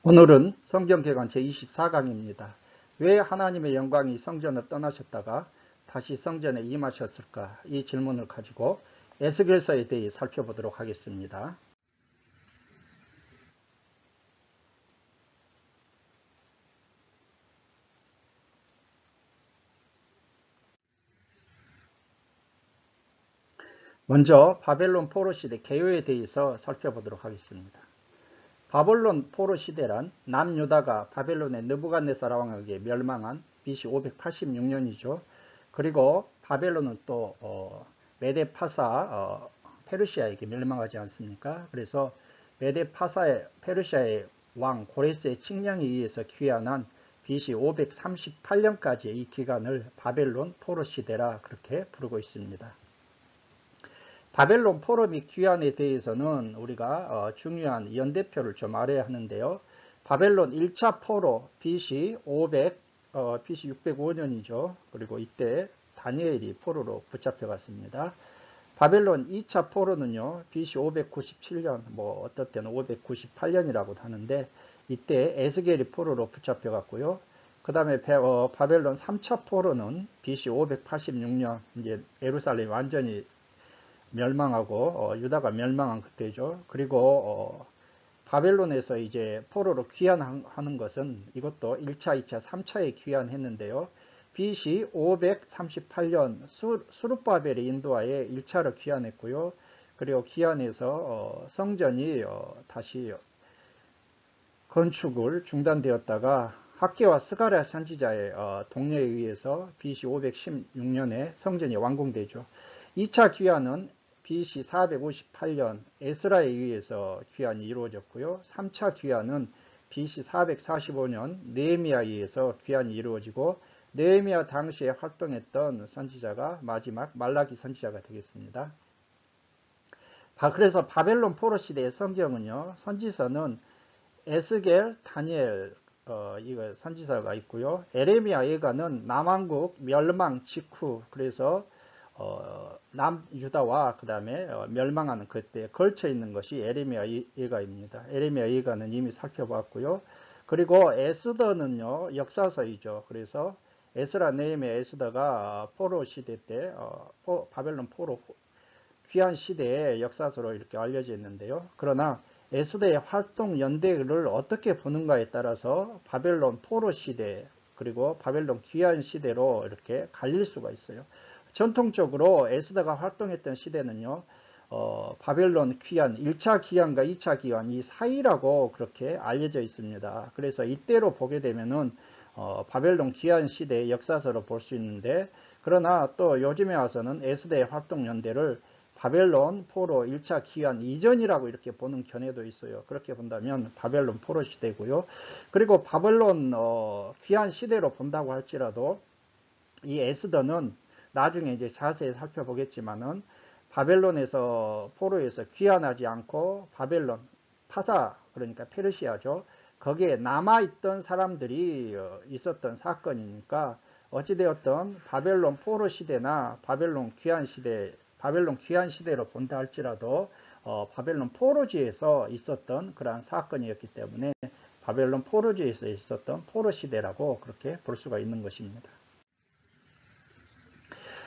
오늘은 성경개관 제24강입니다. 왜 하나님의 영광이 성전을 떠나셨다가 다시 성전에 임하셨을까? 이 질문을 가지고 에스겔서에 대해 살펴보도록 하겠습니다. 먼저 바벨론 포로 시대 개요에 대해서 살펴보도록 하겠습니다. 바벨론 포로 시대란 남유다가 바벨론의 느부갓네살 왕에게 멸망한 BC 586년이죠. 그리고 바벨론은 또 메데파사 페르시아에게 멸망하지 않습니까? 그래서 메데파사의 페르시아의 왕 고레스의 칙령에 의해서 귀환한 BC 538년까지의 이 기간을 바벨론 포로 시대라 그렇게 부르고 있습니다. 바벨론 포로 및 귀환에 대해서는 우리가 중요한 연대표를 좀 알아야 하는데요. 바벨론 1차 포로 BC 605년이죠. 그리고 이때 다니엘이 포로로 붙잡혀갔습니다. 바벨론 2차 포로는요. BC 597년, 어떨 때는 598년이라고도 하는데 이때 에스겔이 포로로 붙잡혀갔고요. 그 다음에 바벨론 3차 포로는 BC 586년, 이제 예루살렘이 완전히 멸망하고 유다가 멸망한 그때죠. 그리고 바벨론에서 이제 포로로 귀환하는 것은 이것도 1차, 2차, 3차에 귀환했는데요. BC 538년 수룹바벨의 인도하에 1차로 귀환했고요. 그리고 귀환해서 성전이 다시 건축을 중단되었다가 학개와 스가랴 선지자의 동료에 의해서 BC 516년에 성전이 완공되죠. 2차 귀환은 BC 458년 에스라에 의해서 귀환이 이루어졌고요. 3차 귀환은 BC 445년 느헤미야에 의해서 귀환이 이루어지고 느헤미야 당시에 활동했던 선지자가 마지막 말라기 선지자가 되겠습니다. 그래서 바벨론 포로 시대의 성경은요. 선지서는 에스겔, 다니엘 이거 선지서가 있고요. 에레미야 예가는 남왕국 멸망 직후 그래서 남유다와 그 다음에 멸망하는 그때 걸쳐 있는 것이 에레미야 예가입니다. 에레미야 예가는 이미 살펴봤고요. 그리고 에스더는요 역사서이죠. 그래서 에스라, 느헤미야, 에스더가 포로 시대 때 바벨론 포로 귀환 시대의 역사서로 이렇게 알려져 있는데요. 그러나 에스더의 활동 연대를 어떻게 보는가에 따라서 바벨론 포로 시대 그리고 바벨론 귀환 시대로 이렇게 갈릴 수가 있어요. 전통적으로 에스더가 활동했던 시대는요. 바벨론 귀환 1차 귀환과 2차 귀환 이 사이라고 그렇게 알려져 있습니다. 그래서 이때로 보게 되면은 바벨론 귀환 시대의 역사서로 볼 수 있는데 그러나 또 요즘에 와서는 에스더의 활동 연대를 바벨론 포로 1차 귀환 이전이라고 이렇게 보는 견해도 있어요. 그렇게 본다면 바벨론 포로 시대고요. 그리고 바벨론 귀환 시대로 본다고 할지라도 이 에스더는 나중에 이제 자세히 살펴보겠지만은 바벨론에서 포로에서 귀환하지 않고 바벨론 파사 그러니까 페르시아죠. 거기에 남아있던 사람들이 있었던 사건이니까 어찌되었던 바벨론 포로 시대나 바벨론 귀환 시대로 본다 할지라도 바벨론 포로지에서 있었던 그러한 사건이었기 때문에 바벨론 포로지에서 있었던 포로 시대라고 그렇게 볼 수가 있는 것입니다.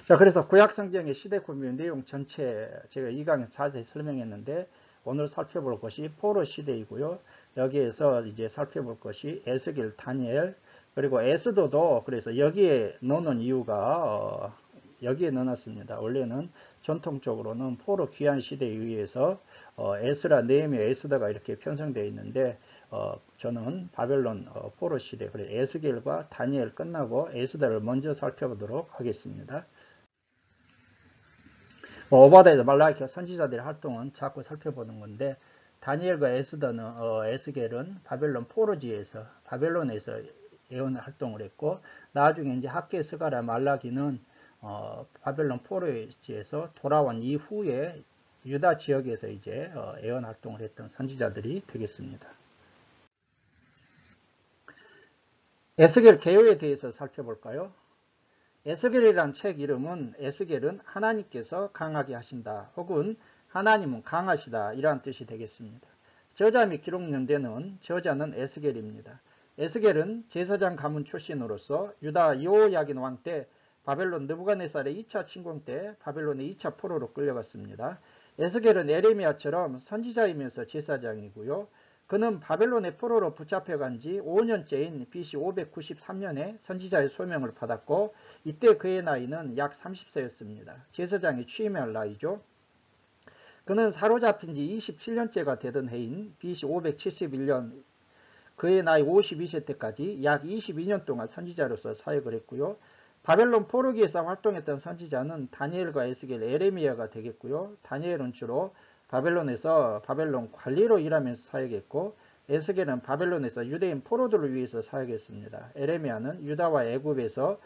자, 그래서 구약성경의 시대 구별 내용 전체 제가 이 강에서 자세히 설명했는데 오늘 살펴볼 것이 포로 시대이고요. 여기에서 이제 살펴볼 것이 에스겔, 다니엘 그리고 에스더도 그래서 여기에 넣는 이유가 여기에 넣어놨습니다. 원래는 전통적으로는 포로 귀환 시대에 의해서 에스라, 느헤미야, 에스더가 이렇게 편성되어 있는데 저는 바벨론 포로 시대 그래서 에스겔과 다니엘 끝나고 에스더를 먼저 살펴보도록 하겠습니다. 오바다에서 말라기와 선지자들의 활동은 자꾸 살펴보는 건데 다니엘과 에스겔은 바벨론 포로지에서 바벨론에서 예언 활동을 했고 나중에 이제 학개, 스가랴, 말라기는 바벨론 포로지에서 돌아온 이후에 유다 지역에서 이제 예언 활동을 했던 선지자들이 되겠습니다. 에스겔 개요에 대해서 살펴볼까요? 에스겔이란 책 이름은 에스겔은 하나님께서 강하게 하신다 혹은 하나님은 강하시다 이러한 뜻이 되겠습니다. 저자 및 기록 연대는 저자는 에스겔입니다. 에스겔은 제사장 가문 출신으로서 유다 여호야긴 왕 때 바벨론 느부갓네살의 2차 침공 때 바벨론의 2차 포로로 끌려갔습니다. 에스겔은 에레미야처럼 선지자이면서 제사장이고요. 그는 바벨론의 포로로 붙잡혀간 지 5년째인 BC 593년에 선지자의 소명을 받았고 이때 그의 나이는 약 30세였습니다. 제사장이 취임할 나이죠. 그는 사로잡힌 지 27년째가 되던 해인 BC 571년 그의 나이 52세 때까지 약 22년 동안 선지자로서 사역을 했고요. 바벨론 포로기에서 활동했던 선지자는 다니엘과 에스겔, 에레미야가 되겠고요. 다니엘은 주로 바벨론에서 바벨론 관리로 일하면서 사역했고 에스겔은 바벨론에서 유대인 포로들을 위해서 사역했습니다. 에레미야는 유다와 애굽에서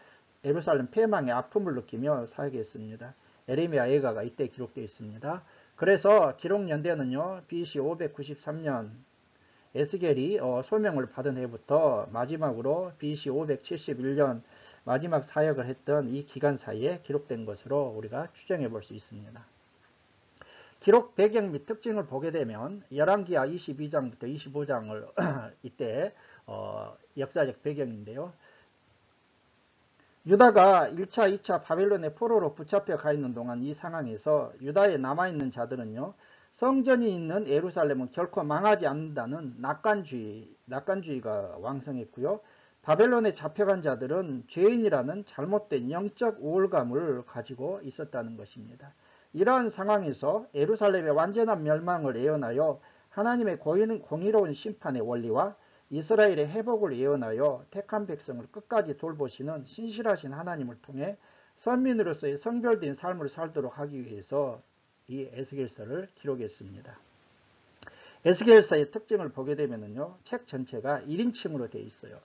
예루살렘 폐망의 아픔을 느끼며 사역했습니다. 에레미야 예가가 이때 기록되어 있습니다. 그래서 기록 연대는요. BC 593년 에스겔이 소명을 받은 해부터 마지막으로 BC 571년 마지막 사역을 했던 이 기간 사이에 기록된 것으로 우리가 추정해 볼 수 있습니다. 기록 배경 및 특징을 보게 되면 열왕기하 22장부터 25장을 이때 역사적 배경인데요. 유다가 1차, 2차 바벨론의 포로로 붙잡혀 가 있는 동안 이 상황에서 유다에 남아있는 자들은요. 성전이 있는 예루살렘은 결코 망하지 않는다는 낙관주의가 왕성했고요. 바벨론에 잡혀간 자들은 죄인이라는 잘못된 영적 우월감을 가지고 있었다는 것입니다. 이러한 상황에서 예루살렘의 완전한 멸망을 예언하여 하나님의 공의로운 심판의 원리와 이스라엘의 회복을 예언하여 택한 백성을 끝까지 돌보시는 신실하신 하나님을 통해 선민으로서의 성별된 삶을 살도록 하기 위해서 이 에스겔서를 기록했습니다. 에스겔서의 특징을 보게 되면요, 책 전체가 1인칭으로 되어 있어요.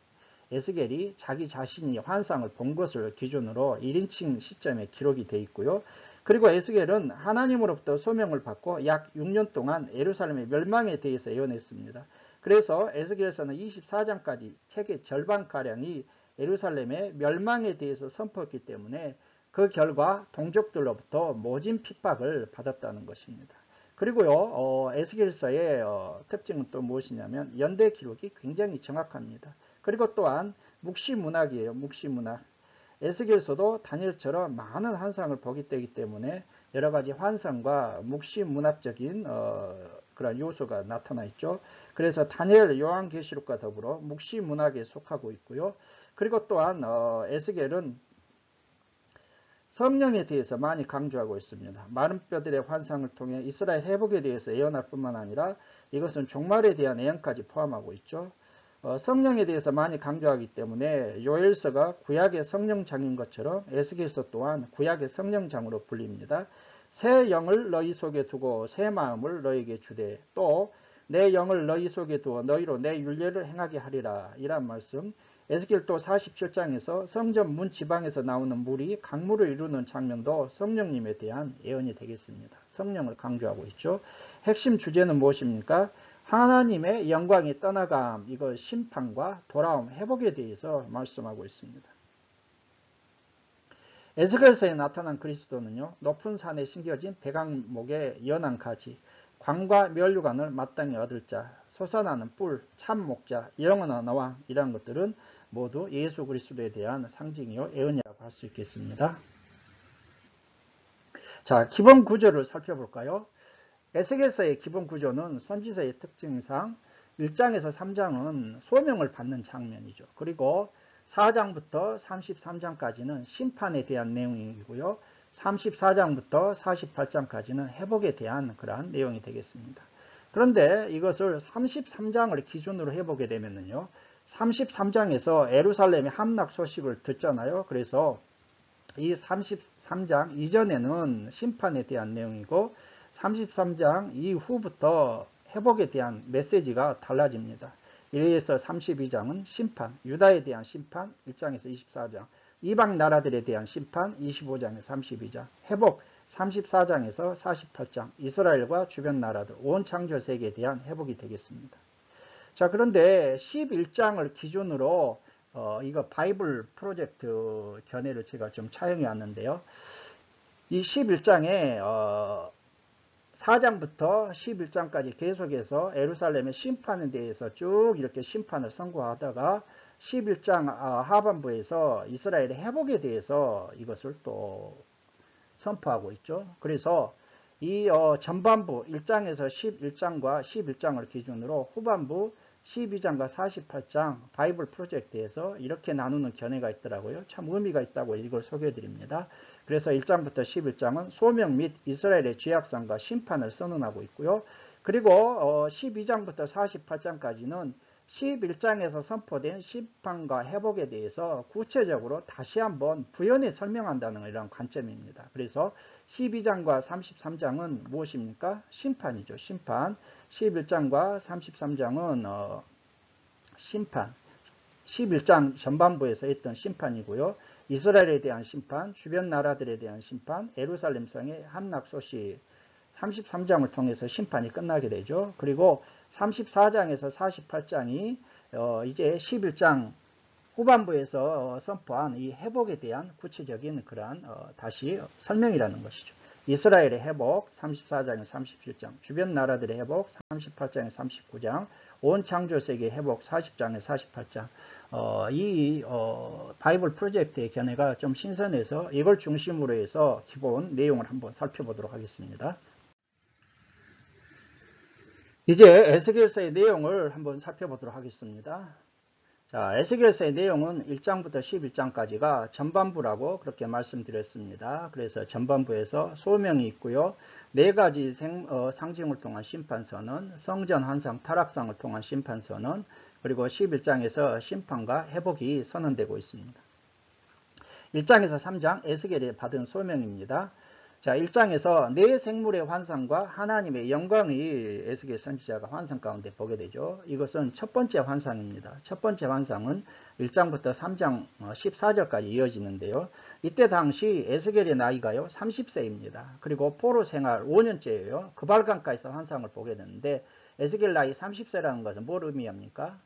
에스겔이 자기 자신이 환상을 본 것을 기준으로 1인칭 시점에 기록이 되어 있고요. 그리고 에스겔은 하나님으로부터 소명을 받고 약 6년 동안 예루살렘의 멸망에 대해서 예언했습니다. 그래서 에스겔서는 24장까지 책의 절반가량이 예루살렘의 멸망에 대해서 선포했기 때문에 그 결과 동족들로부터 모진 핍박을 받았다는 것입니다. 그리고요, 에스겔서의 특징은 또 무엇이냐면 연대 기록이 굉장히 정확합니다. 그리고 또한 묵시문학이에요. 묵시문학. 에스겔서도 다니엘처럼 많은 환상을 보기 때문에 여러 가지 환상과 묵시문학적인 그런 요소가 나타나 있죠. 그래서 다니엘, 요한계시록과 더불어 묵시문학에 속하고 있고요. 그리고 또한 에스겔은 성령에 대해서 많이 강조하고 있습니다. 마른 뼈들의 환상을 통해 이스라엘 회복에 대해서 예언할 뿐만 아니라 이것은 종말에 대한 예언까지 포함하고 있죠. 성령에 대해서 많이 강조하기 때문에 요엘서가 구약의 성령장인 것처럼 에스겔서 또한 구약의 성령장으로 불립니다. 새 영을 너희 속에 두고 새 마음을 너희에게 주되 또 내 영을 너희 속에 두어 너희로 내 율례를 행하게 하리라. 이란 말씀. 에스겔 또 47장에서 성전 문 지방에서 나오는 물이 강물을 이루는 장면도 성령님에 대한 예언이 되겠습니다. 성령을 강조하고 있죠. 핵심 주제는 무엇입니까? 하나님의 영광이 떠나감, 이거 심판과 돌아옴, 회복에 대해서 말씀하고 있습니다. 에스겔서에 나타난 그리스도는요, 높은 산에 심겨진 백악목의 연한 가지, 광과 면류관을 마땅히 얻을 자, 솟아나는 뿔, 참 목자, 영원한 왕, 이런 것들은 모두 예수 그리스도에 대한 상징이요 예언이라고 할 수 있겠습니다. 자, 기본 구조를 살펴볼까요? 에스겔서의 기본 구조는 선지서의 특징상 1장에서 3장은 소명을 받는 장면이죠. 그리고 4장부터 33장까지는 심판에 대한 내용이고요. 34장부터 48장까지는 회복에 대한 그러한 내용이 되겠습니다. 그런데 이것을 33장을 기준으로 해보게 되면요. 33장에서 예루살렘의 함락 소식을 듣잖아요. 그래서 이 33장 이전에는 심판에 대한 내용이고 33장 이후부터 회복에 대한 메시지가 달라집니다. 이래서 32장은 심판, 유다에 대한 심판 1장에서 24장, 이방 나라들에 대한 심판 25장에서 32장, 회복 34장에서 48장, 이스라엘과 주변 나라들, 온 창조 세계에 대한 회복이 되겠습니다. 자, 그런데 11장을 기준으로 이거 바이블 프로젝트 견해를 제가 좀 차용해 왔는데요. 이 11장에 4장부터 11장까지 계속해서 예루살렘의 심판에 대해서 쭉 이렇게 심판을 선고하다가 11장 하반부에서 이스라엘의 회복에 대해서 이것을 또 선포하고 있죠. 그래서 이 전반부 1장에서 11장과 11장을 기준으로 후반부 12장과 48장 바이블 프로젝트에서 이렇게 나누는 견해가 있더라고요. 참 의미가 있다고 이걸 소개해 드립니다. 그래서 1장부터 11장은 소명 및 이스라엘의 죄악상과 심판을 선언하고 있고요. 그리고 12장부터 48장까지는 11장에서 선포된 심판과 회복에 대해서 구체적으로 다시 한번 부연히 설명한다는 이런 관점입니다. 그래서 12장과 33장은 무엇입니까? 심판이죠. 심판. 11장과 33장은 심판. 11장 전반부에서 했던 심판이고요. 이스라엘에 대한 심판, 주변 나라들에 대한 심판, 예루살렘 성의 함락 소식 33장을 통해서 심판이 끝나게 되죠. 그리고 34장에서 48장이 이제 11장 후반부에서 선포한 이 회복에 대한 구체적인 그러한 다시 설명이라는 것이죠. 이스라엘의 회복 34장에 37장, 주변 나라들의 회복 38장에 39장, 온 창조세계의 회복 40장에 48장. 이 바이블 프로젝트의 견해가 좀 신선해서 이걸 중심으로 해서 기본 내용을 한번 살펴보도록 하겠습니다. 이제 에스겔서의 내용을 한번 살펴보도록 하겠습니다. 자, 에스겔서의 내용은 1장부터 11장까지가 전반부라고 그렇게 말씀드렸습니다. 그래서 전반부에서 소명이 있고요. 4가지 상징을 통한 심판선언, 성전 환상 타락상을 통한 심판선언, 그리고 11장에서 심판과 회복이 선언되고 있습니다. 1장에서 3장 에스겔이 받은 소명입니다. 자, 1장에서 네 생물의 환상과 하나님의 영광이 에스겔 선지자가 환상 가운데 보게 되죠. 이것은 첫 번째 환상입니다. 첫 번째 환상은 1장부터 3장 14절까지 이어지는데요. 이때 당시 에스겔의 나이가요 30세입니다. 그리고 포로 생활 5년째예요. 그발강가에서 환상을 보게 되는데 에스겔 나이 30세라는 것은 뭘 의미합니까?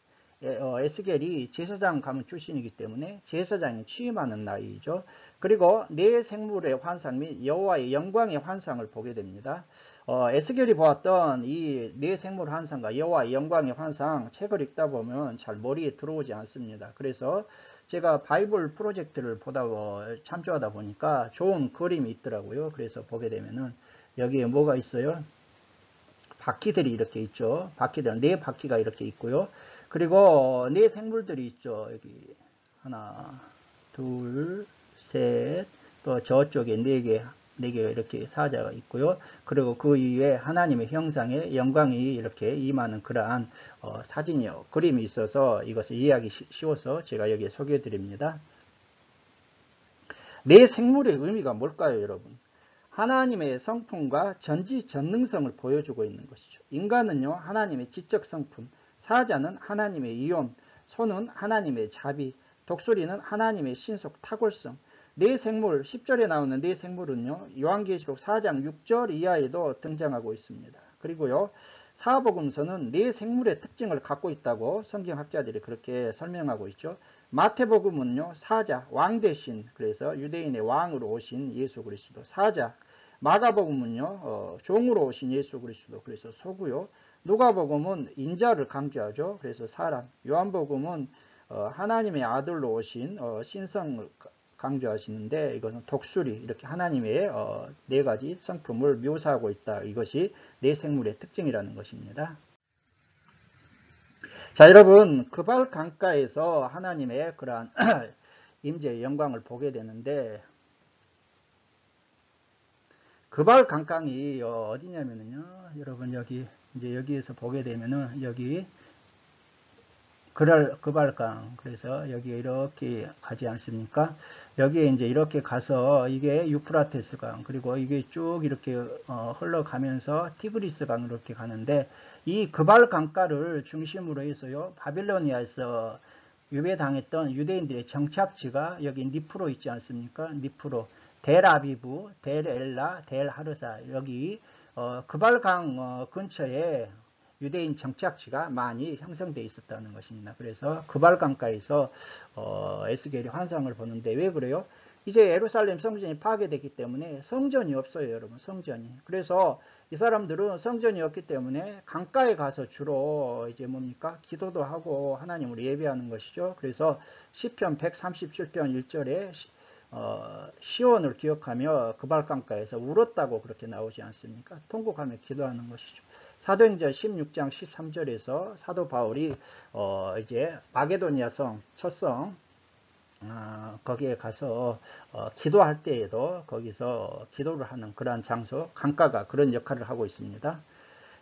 에스겔이 제사장 가문 출신이기 때문에 제사장이 취임하는 나이죠. 그리고 네 생물의 환상 및 여호와의 영광의 환상을 보게 됩니다. 에스겔이 보았던 이 네 생물 환상과 여호와의 영광의 환상 책을 읽다 보면 잘 머리에 들어오지 않습니다. 그래서 제가 바이블 프로젝트를 참조하다 보니까 좋은 그림이 있더라고요. 그래서 보게 되면은 여기에 뭐가 있어요? 바퀴들이 이렇게 있죠. 바퀴들, 네 바퀴가 이렇게 있고요. 그리고 네 생물들이 있죠. 여기 하나, 둘, 셋, 또 저쪽에 네 개 이렇게 사자가 있고요. 그리고 그 이후에 하나님의 형상의 영광이 이렇게 임하는 그러한 사진이요, 그림이 있어서 이것을 이해하기 쉬워서 제가 여기에 소개해 드립니다. 네 생물의 의미가 뭘까요, 여러분? 하나님의 성품과 전지전능성을 보여주고 있는 것이죠. 인간은요, 하나님의 지적 성품, 사자는 하나님의 이옴, 소는 하나님의 자비, 독수리는 하나님의 신속 탁월성. 네 생물, 10절에 나오는 네 생물은요, 요한계시록 4장 6절 이하에도 등장하고 있습니다. 그리고요, 사복음서는 네 생물의 특징을 갖고 있다고 성경학자들이 그렇게 설명하고 있죠. 마태복음은요, 사자, 왕 대신, 그래서 유대인의 왕으로 오신 예수 그리스도, 사자. 마가복음은요, 종으로 오신 예수 그리스도, 그래서 소고요. 누가복음은 인자를 강조하죠. 그래서 사람. 요한복음은 하나님의 아들로 오신 신성을 강조하시는데 이것은 독수리, 이렇게 하나님의 네 가지 성품을 묘사하고 있다. 이것이 네 생물의 특징이라는 것입니다. 자, 여러분, 그발 강가에서 하나님의 그러한 임재의 영광을 보게 되는데, 그발 강강이 어디냐면요, 여러분 여기 이제 여기에서 보게 되면은 여기 그발강, 그래서 여기 이렇게 가지 않습니까? 여기에 이제 이렇게 가서 이게 유프라테스 강, 그리고 이게 쭉 이렇게 흘러가면서 티그리스 강으로 이렇게 가는데, 이 그발 강가를 중심으로 해서요, 바빌로니아에서 유배당했던 유대인들의 정착지가 여기 니프로 있지 않습니까? 니프로, 델아비브, 델엘라, 델하르사, 여기 그발강 근처에 유대인 정착지가 많이 형성되어 있었다는 것입니다. 그래서 그발강가에서 에스겔이 환상을 보는데, 왜 그래요? 이제 예루살렘 성전이 파괴됐기 때문에 성전이 없어요, 여러분. 성전이. 그래서 이 사람들은 성전이 없기 때문에 강가에 가서 주로 이제 뭡니까? 기도도 하고 하나님을 예배하는 것이죠. 그래서 시편 137편 1절에 시온을 기억하며 그발강가에서 울었다고 그렇게 나오지 않습니까? 통곡하며 기도하는 것이죠. 사도행전 16장 13절에서 사도 바울이 이제 마게도니아 성, 첫성 거기에 가서 기도할 때에도 거기서 기도를 하는 그러한 장소, 강가가 그런 역할을 하고 있습니다.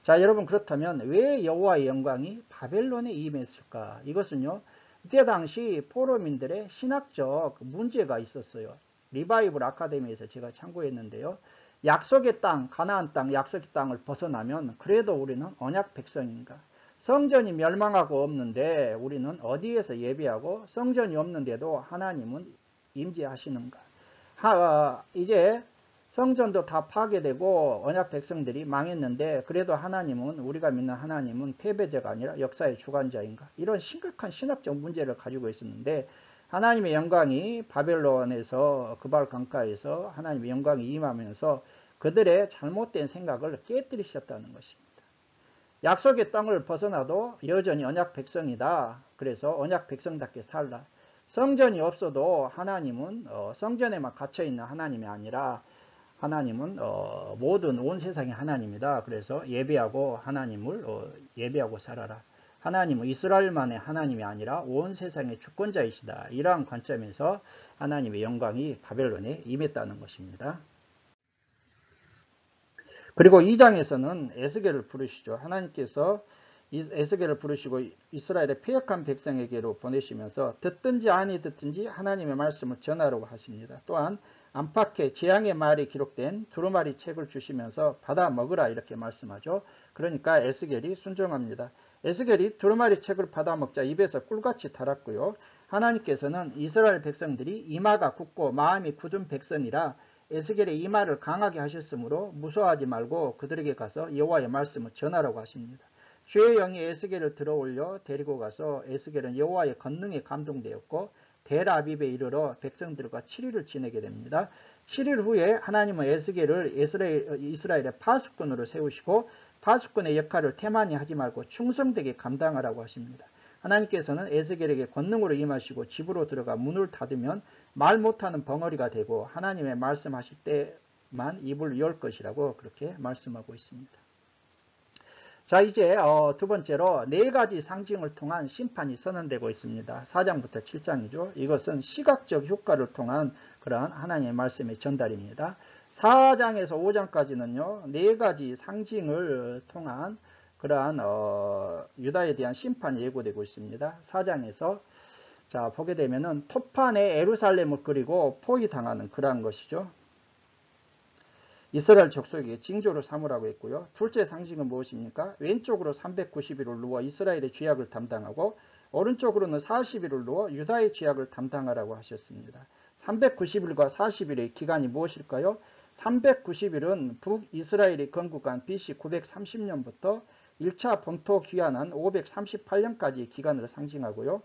자, 여러분, 그렇다면 왜 여호와의 영광이 바벨론에 임했을까? 이것은요, 이때 당시 포로민들의 신학적 문제가 있었어요. 리바이블 아카데미에서 제가 참고했는데요. 약속의 땅, 가나안 땅, 약속의 땅을 벗어나면 그래도 우리는 언약 백성인가? 성전이 멸망하고 없는데 우리는 어디에서 예배하고 성전이 없는데도 하나님은 임재하시는가? 이제 성전도 다 파괴되고 언약 백성들이 망했는데 그래도 하나님은, 우리가 믿는 하나님은 패배자가 아니라 역사의 주관자인가? 이런 심각한 신학적 문제를 가지고 있었는데 하나님의 영광이 바벨론에서 그발 강가에서 하나님의 영광이 임하면서 그들의 잘못된 생각을 깨뜨리셨다는 것입니다. 약속의 땅을 벗어나도 여전히 언약 백성이다. 그래서 언약 백성답게 살라. 성전이 없어도 하나님은 성전에만 갇혀있는 하나님이 아니라 하나님은 모든 온 세상의 하나님이다. 그래서 예배하고 하나님을 예배하고 살아라. 하나님은 이스라엘만의 하나님이 아니라 온 세상의 주권자이시다. 이러한 관점에서 하나님의 영광이 바벨론에 임했다는 것입니다. 그리고 2장에서는 에스겔을 부르시죠. 하나님께서 에스겔을 부르시고 이스라엘의 패역한 백성에게로 보내시면서 듣든지 아니 듣든지 하나님의 말씀을 전하라고 하십니다. 또한 안팎에 재앙의 말이 기록된 두루마리 책을 주시면서 받아 먹으라 이렇게 말씀하죠. 그러니까 에스겔이 순종합니다. 에스겔이 두루마리 책을 받아 먹자 입에서 꿀같이 달았고요. 하나님께서는 이스라엘 백성들이 이마가 굳고 마음이 굳은 백성이라 에스겔의 이마를 강하게 하셨으므로 무서워하지 말고 그들에게 가서 여호와의 말씀을 전하라고 하십니다. 주의 영이 에스겔을 들어올려 데리고 가서 에스겔은 여호와의 권능에 감동되었고 델아비브에 이르러 백성들과 7일을 지내게 됩니다. 7일 후에 하나님은 에스겔을 이스라엘의 파수꾼으로 세우시고 파수꾼의 역할을 태만히 하지 말고 충성되게 감당하라고 하십니다. 하나님께서는 에스겔에게 권능으로 임하시고 집으로 들어가 문을 닫으면 말 못하는 벙어리가 되고 하나님의 말씀하실 때만 입을 열 것이라고 그렇게 말씀하고 있습니다. 자, 이제 두 번째로 네 가지 상징을 통한 심판이 선언되고 있습니다. 4장부터 7장이죠. 이것은 시각적 효과를 통한 그러한 하나님의 말씀의 전달입니다. 4장에서 5장까지는요. 네 가지 상징을 통한 그러한 유다에 대한 심판이 예고되고 있습니다. 4장에서 자, 보게 되면은 토판에 예루살렘을 그리고 포위당하는 그러한 것이죠. 이스라엘 족속에게 징조로 삼으라고 했고요. 둘째 상징은 무엇입니까? 왼쪽으로 390일을 누워 이스라엘의 죄악을 담당하고 오른쪽으로는 40일을 누워 유다의 죄악을 담당하라고 하셨습니다. 390일과 40일의 기간이 무엇일까요? 390일은 북이스라엘이 건국한 BC 930년부터 1차 본토 귀환한 538년까지의 기간을 상징하고요.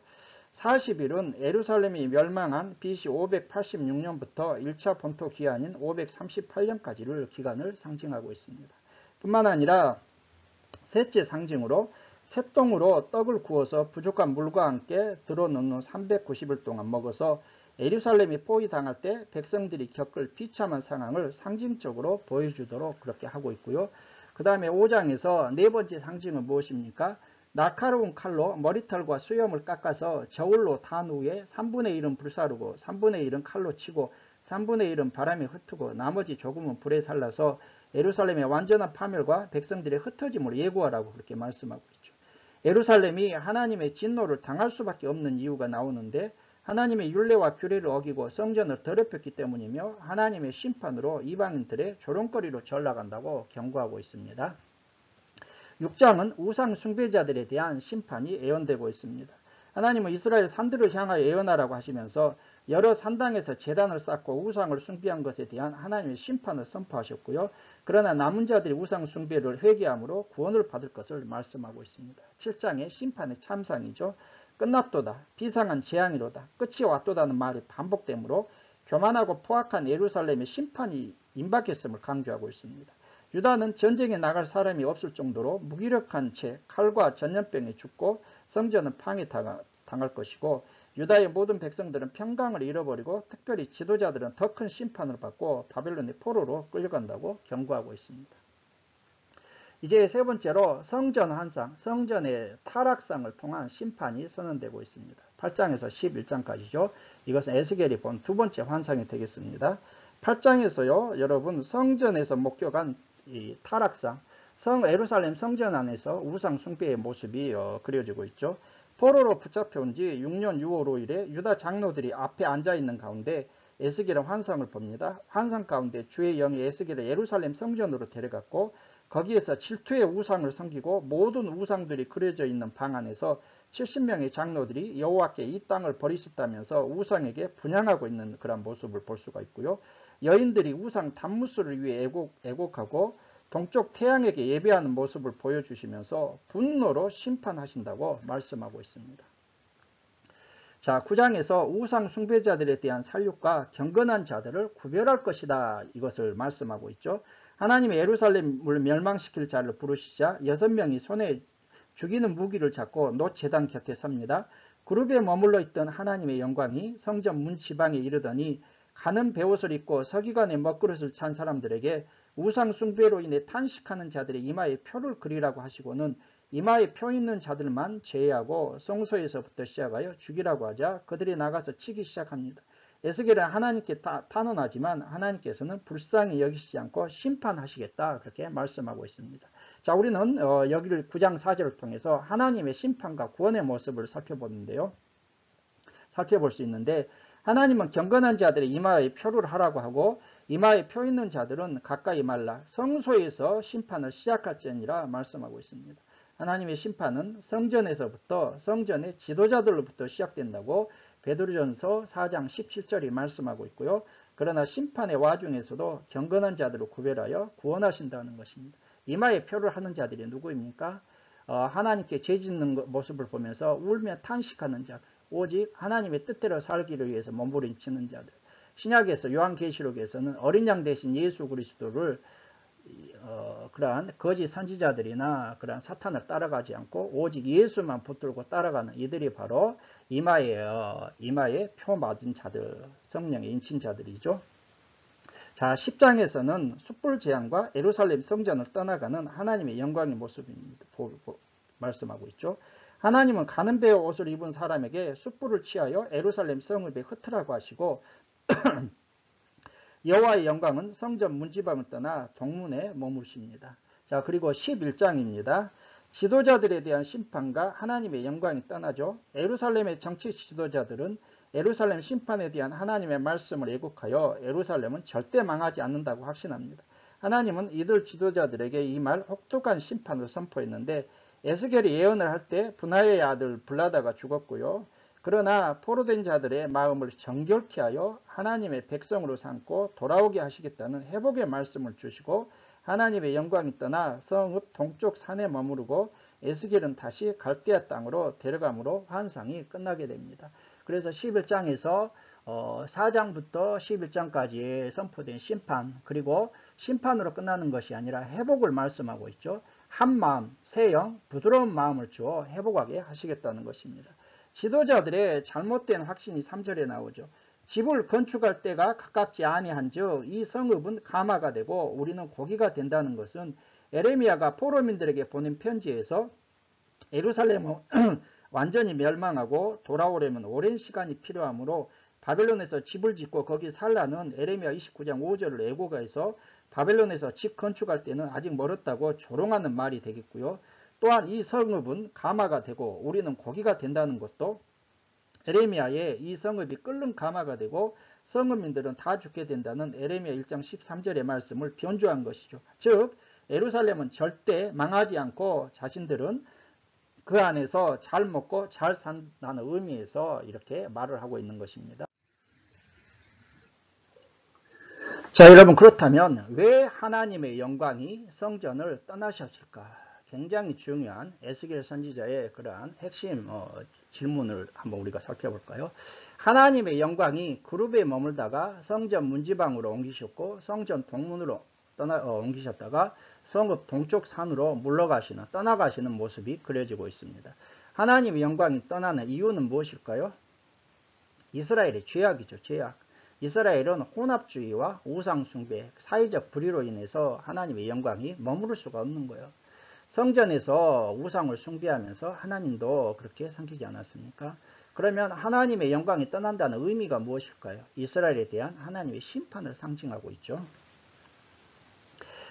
40일은 예루살렘이 멸망한 BC 586년부터 1차 본토 기한인 538년까지를 기간을 상징하고 있습니다. 뿐만 아니라 셋째 상징으로 새똥으로 떡을 구워서 부족한 물과 함께 들어넣는 390일 동안 먹어서 예루살렘이 포위당할 때 백성들이 겪을 비참한 상황을 상징적으로 보여주도록 그렇게 하고 있고요. 그 다음에 5장에서 네 번째 상징은 무엇입니까? 날카로운 칼로 머리털과 수염을 깎아서 저울로 탄 후에 3분의 1은 불사르고 3분의 1은 칼로 치고 3분의 1은 바람에 흩트고 나머지 조금은 불에 살라서 예루살렘의 완전한 파멸과 백성들의 흩어짐을 예고하라고 그렇게 말씀하고 있죠. 예루살렘이 하나님의 진노를 당할 수밖에 없는 이유가 나오는데 하나님의 율례와 규례를 어기고 성전을 더럽혔기 때문이며 하나님의 심판으로 이방인들의 조롱거리로 전락한다고 경고하고 있습니다. 6장은 우상 숭배자들에 대한 심판이 예언되고 있습니다. 하나님은 이스라엘 산들을 향하여 예언하라고 하시면서 여러 산당에서 제단을 쌓고 우상을 숭배한 것에 대한 하나님의 심판을 선포하셨고요. 그러나 남은 자들이 우상 숭배를 회개함으로 구원을 받을 것을 말씀하고 있습니다. 7장의 심판의 참상이죠. 끝났도다. 비상한 재앙이로다. 끝이 왔도다는 말이 반복되므로 교만하고 포악한 예루살렘의 심판이 임박했음을 강조하고 있습니다. 유다는 전쟁에 나갈 사람이 없을 정도로 무기력한 채 칼과 전염병에 죽고 성전은 방해당할 것이고 유다의 모든 백성들은 평강을 잃어버리고 특별히 지도자들은 더 큰 심판을 받고 바벨론의 포로로 끌려간다고 경고하고 있습니다. 이제 세 번째로 성전 환상, 성전의 타락상을 통한 심판이 선언되고 있습니다. 8장에서 11장까지죠. 이것은 에스겔이 본 두 번째 환상이 되겠습니다. 8장에서요, 여러분 성전에서 목격한 이 타락상, 예루살렘 성전 안에서 우상 숭배의 모습이 그려지고 있죠. 포로로 붙잡혀온 지 6년 6월 5일에 유다 장로들이 앞에 앉아있는 가운데 에스겔은 환상을 봅니다. 환상 가운데 주의 영이 에스겔을 예루살렘 성전으로 데려갔고 거기에서 질투의 우상을 섬기고 모든 우상들이 그려져 있는 방 안에서 70명의 장로들이 여호와께 이 땅을 버리셨다면서 우상에게 분향하고 있는 그런 모습을 볼 수가 있고요. 여인들이 우상 단무스를 위해 애곡하고 동쪽 태양에게 예배하는 모습을 보여주시면서 분노로 심판하신다고 말씀하고 있습니다. 자, 9장에서 우상 숭배자들에 대한 살육과 경건한 자들을 구별할 것이다. 이것을 말씀하고 있죠. 하나님의 예루살렘을 멸망시킬 자를 부르시자 6명이 손에 죽이는 무기를 잡고 노제단 곁에 섭니다. 그룹에 머물러 있던 하나님의 영광이 성전 문 지방에 이르더니 가는 베옷을 입고 서기관의 먹그릇을 찬 사람들에게 우상 숭배로 인해 탄식하는 자들의 이마에 표를 그리라고 하시고는 이마에 표 있는 자들만 제외하고 성소에서부터 시작하여 죽이라고 하자 그들이 나가서 치기 시작합니다. 에스겔은 하나님께 탄원하지만 하나님께서는 불쌍히 여기시지 않고 심판하시겠다 그렇게 말씀하고 있습니다. 자, 우리는 여기를 9장 4절을 통해서 하나님의 심판과 구원의 모습을 살펴볼 수 있는데 하나님은 경건한 자들의 이마에 표를 하라고 하고 이마에 표 있는 자들은 가까이 말라 성소에서 심판을 시작할지니라 말씀하고 있습니다. 하나님의 심판은 성전에서부터 성전의 지도자들로부터 시작된다고 베드로전서 4장 17절이 말씀하고 있고요. 그러나 심판의 와중에서도 경건한 자들을 구별하여 구원하신다는 것입니다. 이마에 표를 하는 자들이 누구입니까? 하나님께 죄짓는 모습을 보면서 울며 탄식하는 자들, 오직 하나님의 뜻대로 살기를 위해서 몸부림치는 자들. 신약에서 요한계시록에서는 어린 양 대신 예수 그리스도를 그러한 거짓 선지자들이나 그러한 사탄을 따라가지 않고 오직 예수만 붙들고 따라가는 이들이 바로 이마에 표 맞은 자들, 성령의 인친 자들이죠. 자, 10장에서는 숯불 재앙과 예루살렘 성전을 떠나가는 하나님의 영광의 모습입니다. 말씀하고 있죠. 하나님은 가는 배의 옷을 입은 사람에게 숯불을 취하여 예루살렘 성읍에 흩으라고 하시고 여호와의 영광은 성전 문지방을 떠나 동문에 머무십니다. 자, 그리고 11장입니다. 지도자들에 대한 심판과 하나님의 영광이 떠나죠. 예루살렘의 정치 지도자들은 예루살렘 심판에 대한 하나님의 말씀을 애국하여 예루살렘은 절대 망하지 않는다고 확신합니다. 하나님은 이들 지도자들에게 이 말 혹독한 심판을 선포했는데 에스겔이 예언을 할 때 분하의 아들 블라다가 죽었고요. 그러나 포로된 자들의 마음을 정결케 하여 하나님의 백성으로 삼고 돌아오게 하시겠다는 회복의 말씀을 주시고 하나님의 영광이 떠나 성읍 동쪽 산에 머무르고 에스겔은 다시 갈대아 땅으로 데려감으로 환상이 끝나게 됩니다. 그래서 11장에서 4장부터 11장까지 선포된 심판, 그리고 심판으로 끝나는 것이 아니라 회복을 말씀하고 있죠. 한 마음, 새 영, 부드러운 마음을 주어 회복하게 하시겠다는 것입니다. 지도자들의 잘못된 확신이 3절에 나오죠. 집을 건축할 때가 가깝지 아니한즉 이 성읍은 가마가 되고 우리는 고기가 된다는 것은 에레미야가 포로민들에게 보낸 편지에서 예루살렘은 완전히 멸망하고 돌아오려면 오랜 시간이 필요하므로 바벨론에서 집을 짓고 거기 살라는 에레미야 29장 5절을 애고가해서 바벨론에서 집 건축할 때는 아직 멀었다고 조롱하는 말이 되겠고요. 또한 이 성읍은 가마가 되고 우리는 고기가 된다는 것도 에레미야의 이 성읍이 끓는 가마가 되고 성읍민들은 다 죽게 된다는 에레미야 1장 13절의 말씀을 변조한 것이죠. 즉 예루살렘은 절대 망하지 않고 자신들은 그 안에서 잘 먹고 잘 산다는 의미에서 이렇게 말을 하고 있는 것입니다. 자, 여러분, 그렇다면 왜 하나님의 영광이 성전을 떠나셨을까? 굉장히 중요한 에스겔 선지자의 그러한 핵심 질문을 한번 우리가 살펴볼까요? 하나님의 영광이 그룹에 머물다가 성전 문지방으로 옮기셨고 성전 동문으로 옮기셨다가 성읍 동쪽 산으로 물러가시는 떠나가시는 모습이 그려지고 있습니다. 하나님의 영광이 떠나는 이유는 무엇일까요? 이스라엘의 죄악이죠. 죄악. 이스라엘은 혼합주의와 우상숭배, 사회적 불의로 인해서 하나님의 영광이 머무를 수가 없는 거예요. 성전에서 우상을 숭배하면서 하나님도 그렇게 섬기지 않았습니까? 그러면 하나님의 영광이 떠난다는 의미가 무엇일까요? 이스라엘에 대한 하나님의 심판을 상징하고 있죠.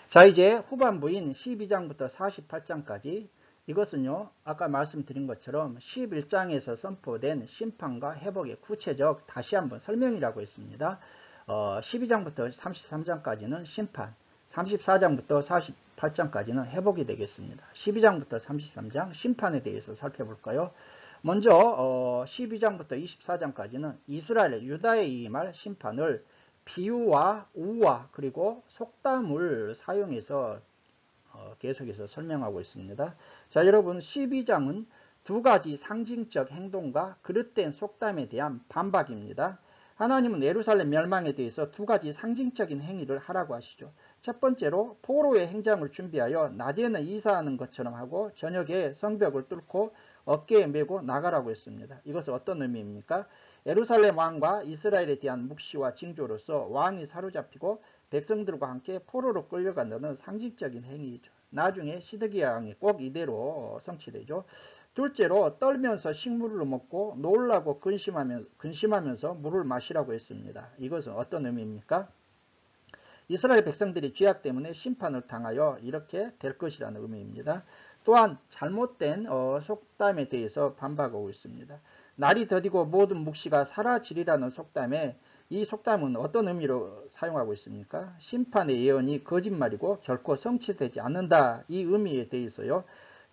자, 이제 후반부인 12장부터 48장까지 이것은요, 아까 말씀드린 것처럼 11장에서 선포된 심판과 회복의 구체적 다시 한번 설명이라고 했습니다. 12장부터 33장까지는 심판, 34장부터 48장까지는 회복이 되겠습니다. 12장부터 33장 심판에 대해서 살펴볼까요? 먼저 12장부터 24장까지는 이스라엘, 유다에 임할 심판을 비유와 우화 그리고 속담을 사용해서 계속해서 설명하고 있습니다. 자, 여러분 12장은 두 가지 상징적 행동과 그릇된 속담에 대한 반박입니다. 하나님은 예루살렘 멸망에 대해서 두 가지 상징적인 행위를 하라고 하시죠. 첫 번째로 포로의 행장을 준비하여 낮에는 이사하는 것처럼 하고 저녁에 성벽을 뚫고 어깨에 메고 나가라고 했습니다. 이것은 어떤 의미입니까? 예루살렘 왕과 이스라엘에 대한 묵시와 징조로서 왕이 사로잡히고 백성들과 함께 포로로 끌려간다는 상징적인 행위이죠. 나중에 시드기야 왕이 꼭 이대로 성취되죠. 둘째로 떨면서 식물을 먹고 놀라고 근심하면서 물을 마시라고 했습니다. 이것은 어떤 의미입니까? 이스라엘 백성들이 죄악 때문에 심판을 당하여 이렇게 될 것이라는 의미입니다. 또한 잘못된 속담에 대해서 반박하고 있습니다. 날이 더디고 모든 묵시가 사라지리라는 속담에 이 속담은 어떤 의미로 사용하고 있습니까? 심판의 예언이 거짓말이고 결코 성취되지 않는다. 이 의미에 대해서요.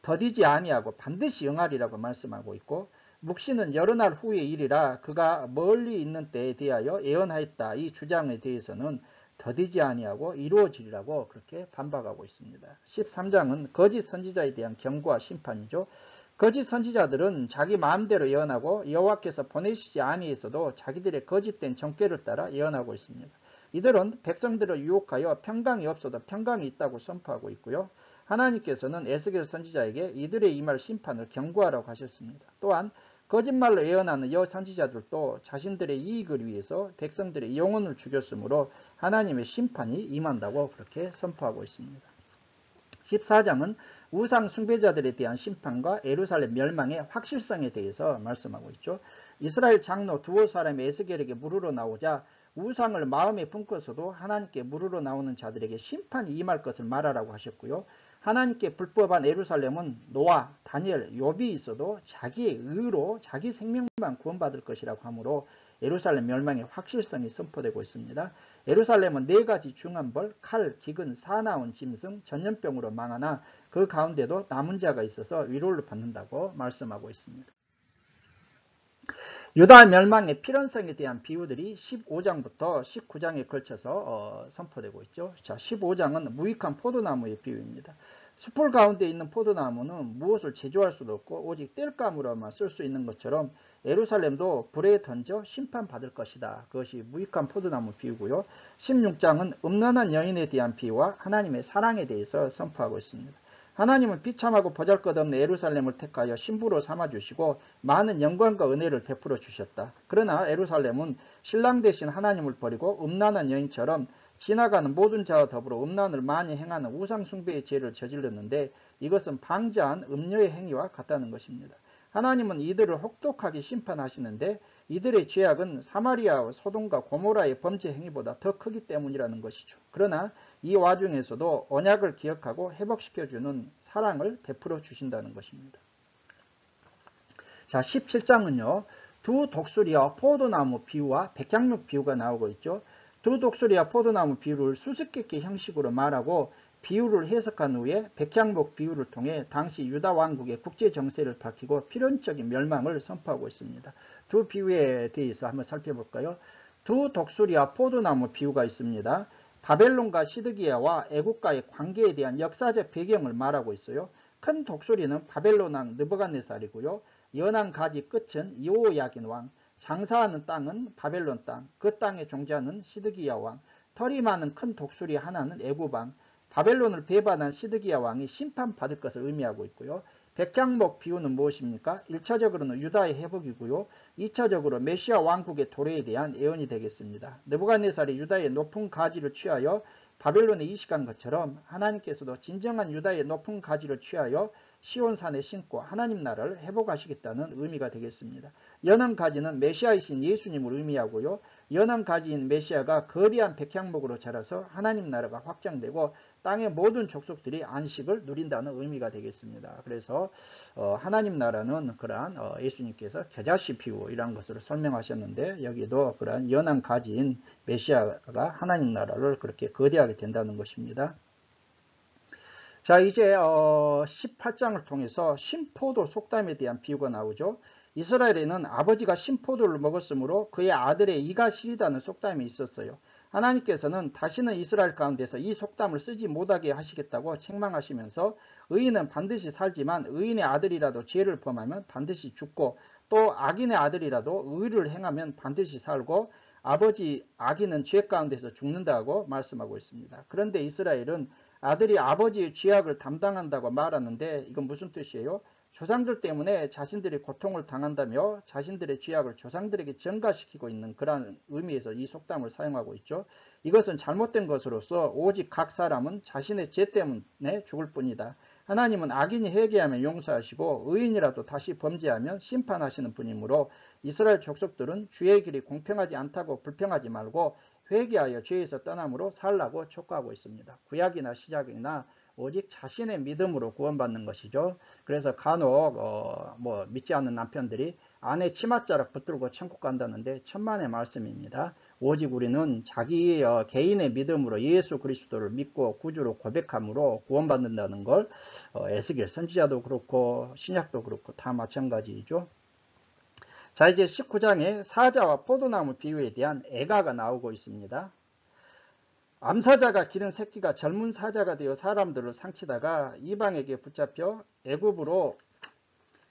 더디지 아니하고 반드시 응하리라고 말씀하고 있고 묵시는 여러 날 후의 일이라 그가 멀리 있는 때에 대하여 예언하였다. 이 주장에 대해서는 더디지 아니하고 이루어지리라고 그렇게 반박하고 있습니다. 13장은 거짓 선지자에 대한 경고와 심판이죠. 거짓 선지자들은 자기 마음대로 예언하고 여호와께서 보내시지 아니했어도 자기들의 거짓된 정죄를 따라 예언하고 있습니다. 이들은 백성들을 유혹하여 평강이 없어도 평강이 있다고 선포하고 있고요. 하나님께서는 에스겔 선지자에게 이들의 임할 심판을 경고하라고 하셨습니다. 또한 거짓말로 예언하는 여선지자들도 자신들의 이익을 위해서 백성들의 영혼을 죽였으므로 하나님의 심판이 임한다고 그렇게 선포하고 있습니다. 14장은 우상 숭배자들에 대한 심판과 예루살렘 멸망의 확실성에 대해서 말씀하고 있죠. 이스라엘 장로 두어 사람이 에스겔에게 물으러 나오자 우상을 마음에 품고서도 하나님께 물으러 나오는 자들에게 심판이 임할 것을 말하라고 하셨고요. 하나님께 불법한 예루살렘은 노아, 다니엘, 욥이 있어도 자기의 의로 자기 생명만 구원받을 것이라고 하므로 예루살렘 멸망의 확실성이 선포되고 있습니다. 예루살렘은 네 가지 중한 벌, 칼, 기근, 사나운 짐승, 전염병으로 망하나 그 가운데도 남은 자가 있어서 위로를 받는다고 말씀하고 있습니다. 유다 멸망의 필연성에 대한 비유들이 15장부터 19장에 걸쳐서 선포되고 있죠. 자, 15장은 무익한 포도나무의 비유입니다. 숲풀 가운데 있는 포도나무는 무엇을 제조할 수도 없고 오직 땔감으로만 쓸 수 있는 것처럼 예루살렘도 불에 던져 심판받을 것이다. 그것이 무익한 포도나무 비유고요. 16장은 음란한 여인에 대한 비유와 하나님의 사랑에 대해서 선포하고 있습니다. 하나님은 비참하고 보잘것없는 예루살렘을 택하여 신부로 삼아주시고 많은 영광과 은혜를 베풀어 주셨다. 그러나 예루살렘은 신랑 대신 하나님을 버리고 음란한 여인처럼 지나가는 모든 자와 더불어 음란을 많이 행하는 우상 숭배의 죄를 저질렀는데 이것은 방자한 음녀의 행위와 같다는 것입니다. 하나님은 이들을 혹독하게 심판하시는데 이들의 죄악은 사마리아와 소돔과 고모라의 범죄 행위보다 더 크기 때문이라는 것이죠. 그러나 이 와중에서도 언약을 기억하고 회복시켜주는 사랑을 베풀어 주신다는 것입니다. 자, 17장은요. 두 독수리와 포도나무 비유와 백향목 비유가 나오고 있죠. 두 독수리와 포도나무 비유를 수수께끼 형식으로 말하고 비유를 해석한 후에 백향목 비유를 통해 당시 유다 왕국의 국제 정세를 밝히고 필연적인 멸망을 선포하고 있습니다. 두 비유에 대해서 한번 살펴볼까요? 두 독수리와 포도나무 비유가 있습니다. 바벨론과 시드기야와 애국과의 관계에 대한 역사적 배경을 말하고 있어요. 큰 독수리는 바벨론 왕 느부갓네살이고요. 연한 가지 끝은 여호야긴 왕, 장사하는 땅은 바벨론 땅, 그 땅에 종자는 시드기야 왕, 털이 많은 큰 독수리 하나는 애굽 왕, 바벨론을 배반한 시드기야 왕이 심판받을 것을 의미하고 있고요. 백향목 비유는 무엇입니까? 1차적으로는 유다의 회복이고요. 2차적으로 메시아 왕국의 도래에 대한 예언이 되겠습니다. 느부갓네살이 유다의 높은 가지를 취하여 바벨론에 이식한 것처럼 하나님께서도 진정한 유다의 높은 가지를 취하여 시온산에 심고 하나님 나라를 회복하시겠다는 의미가 되겠습니다. 연한 가지는 메시아이신 예수님을 의미하고요. 연한 가지인 메시아가 거대한 백향목으로 자라서 하나님 나라가 확장되고 땅의 모든 족속들이 안식을 누린다는 의미가 되겠습니다. 그래서 하나님 나라는 그러한 예수님께서 겨자씨 피우 이런 것으로 설명하셨는데 여기도 그러한 연한 가지인 메시아가 하나님 나라를 그렇게 거대하게 된다는 것입니다. 자, 이제 18장을 통해서 신포도 속담에 대한 비유가 나오죠. 이스라엘에는 아버지가 신포도를 먹었으므로 그의 아들의 이가 시리다는 속담이 있었어요. 하나님께서는 다시는 이스라엘 가운데서 이 속담을 쓰지 못하게 하시겠다고 책망하시면서 의인은 반드시 살지만 의인의 아들이라도 죄를 범하면 반드시 죽고 또 악인의 아들이라도 의를 행하면 반드시 살고 아버지 악인은 죄 가운데서 죽는다고 말씀하고 있습니다. 그런데 이스라엘은 아들이 아버지의 죄악을 담당한다고 말하는데 이건 무슨 뜻이에요? 조상들 때문에 자신들이 고통을 당한다며 자신들의 죄악을 조상들에게 전가시키고 있는 그런 의미에서 이 속담을 사용하고 있죠. 이것은 잘못된 것으로서 오직 각 사람은 자신의 죄 때문에 죽을 뿐이다. 하나님은 악인이 회개하면 용서하시고 의인이라도 다시 범죄하면 심판하시는 분이므로 이스라엘 족속들은 주의 길이 공평하지 않다고 불평하지 말고 회개하여 죄에서 떠남으로 살라고 촉구하고 있습니다. 구약이나 시작이나 오직 자신의 믿음으로 구원받는 것이죠. 그래서 간혹 믿지 않는 남편들이 아내 치맛자락 붙들고 천국 간다는데 천만의 말씀입니다. 오직 우리는 자기 개인의 믿음으로 예수 그리스도를 믿고 구주로 고백함으로 구원받는다는 걸 에스겔 선지자도 그렇고 신약도 그렇고 다 마찬가지이죠. 자, 이제 19장에 사자와 포도나무 비유에 대한 애가가 나오고 있습니다. 암사자가 기른 새끼가 젊은 사자가 되어 사람들을 삼키다가 이방에게 붙잡혀 애굽으로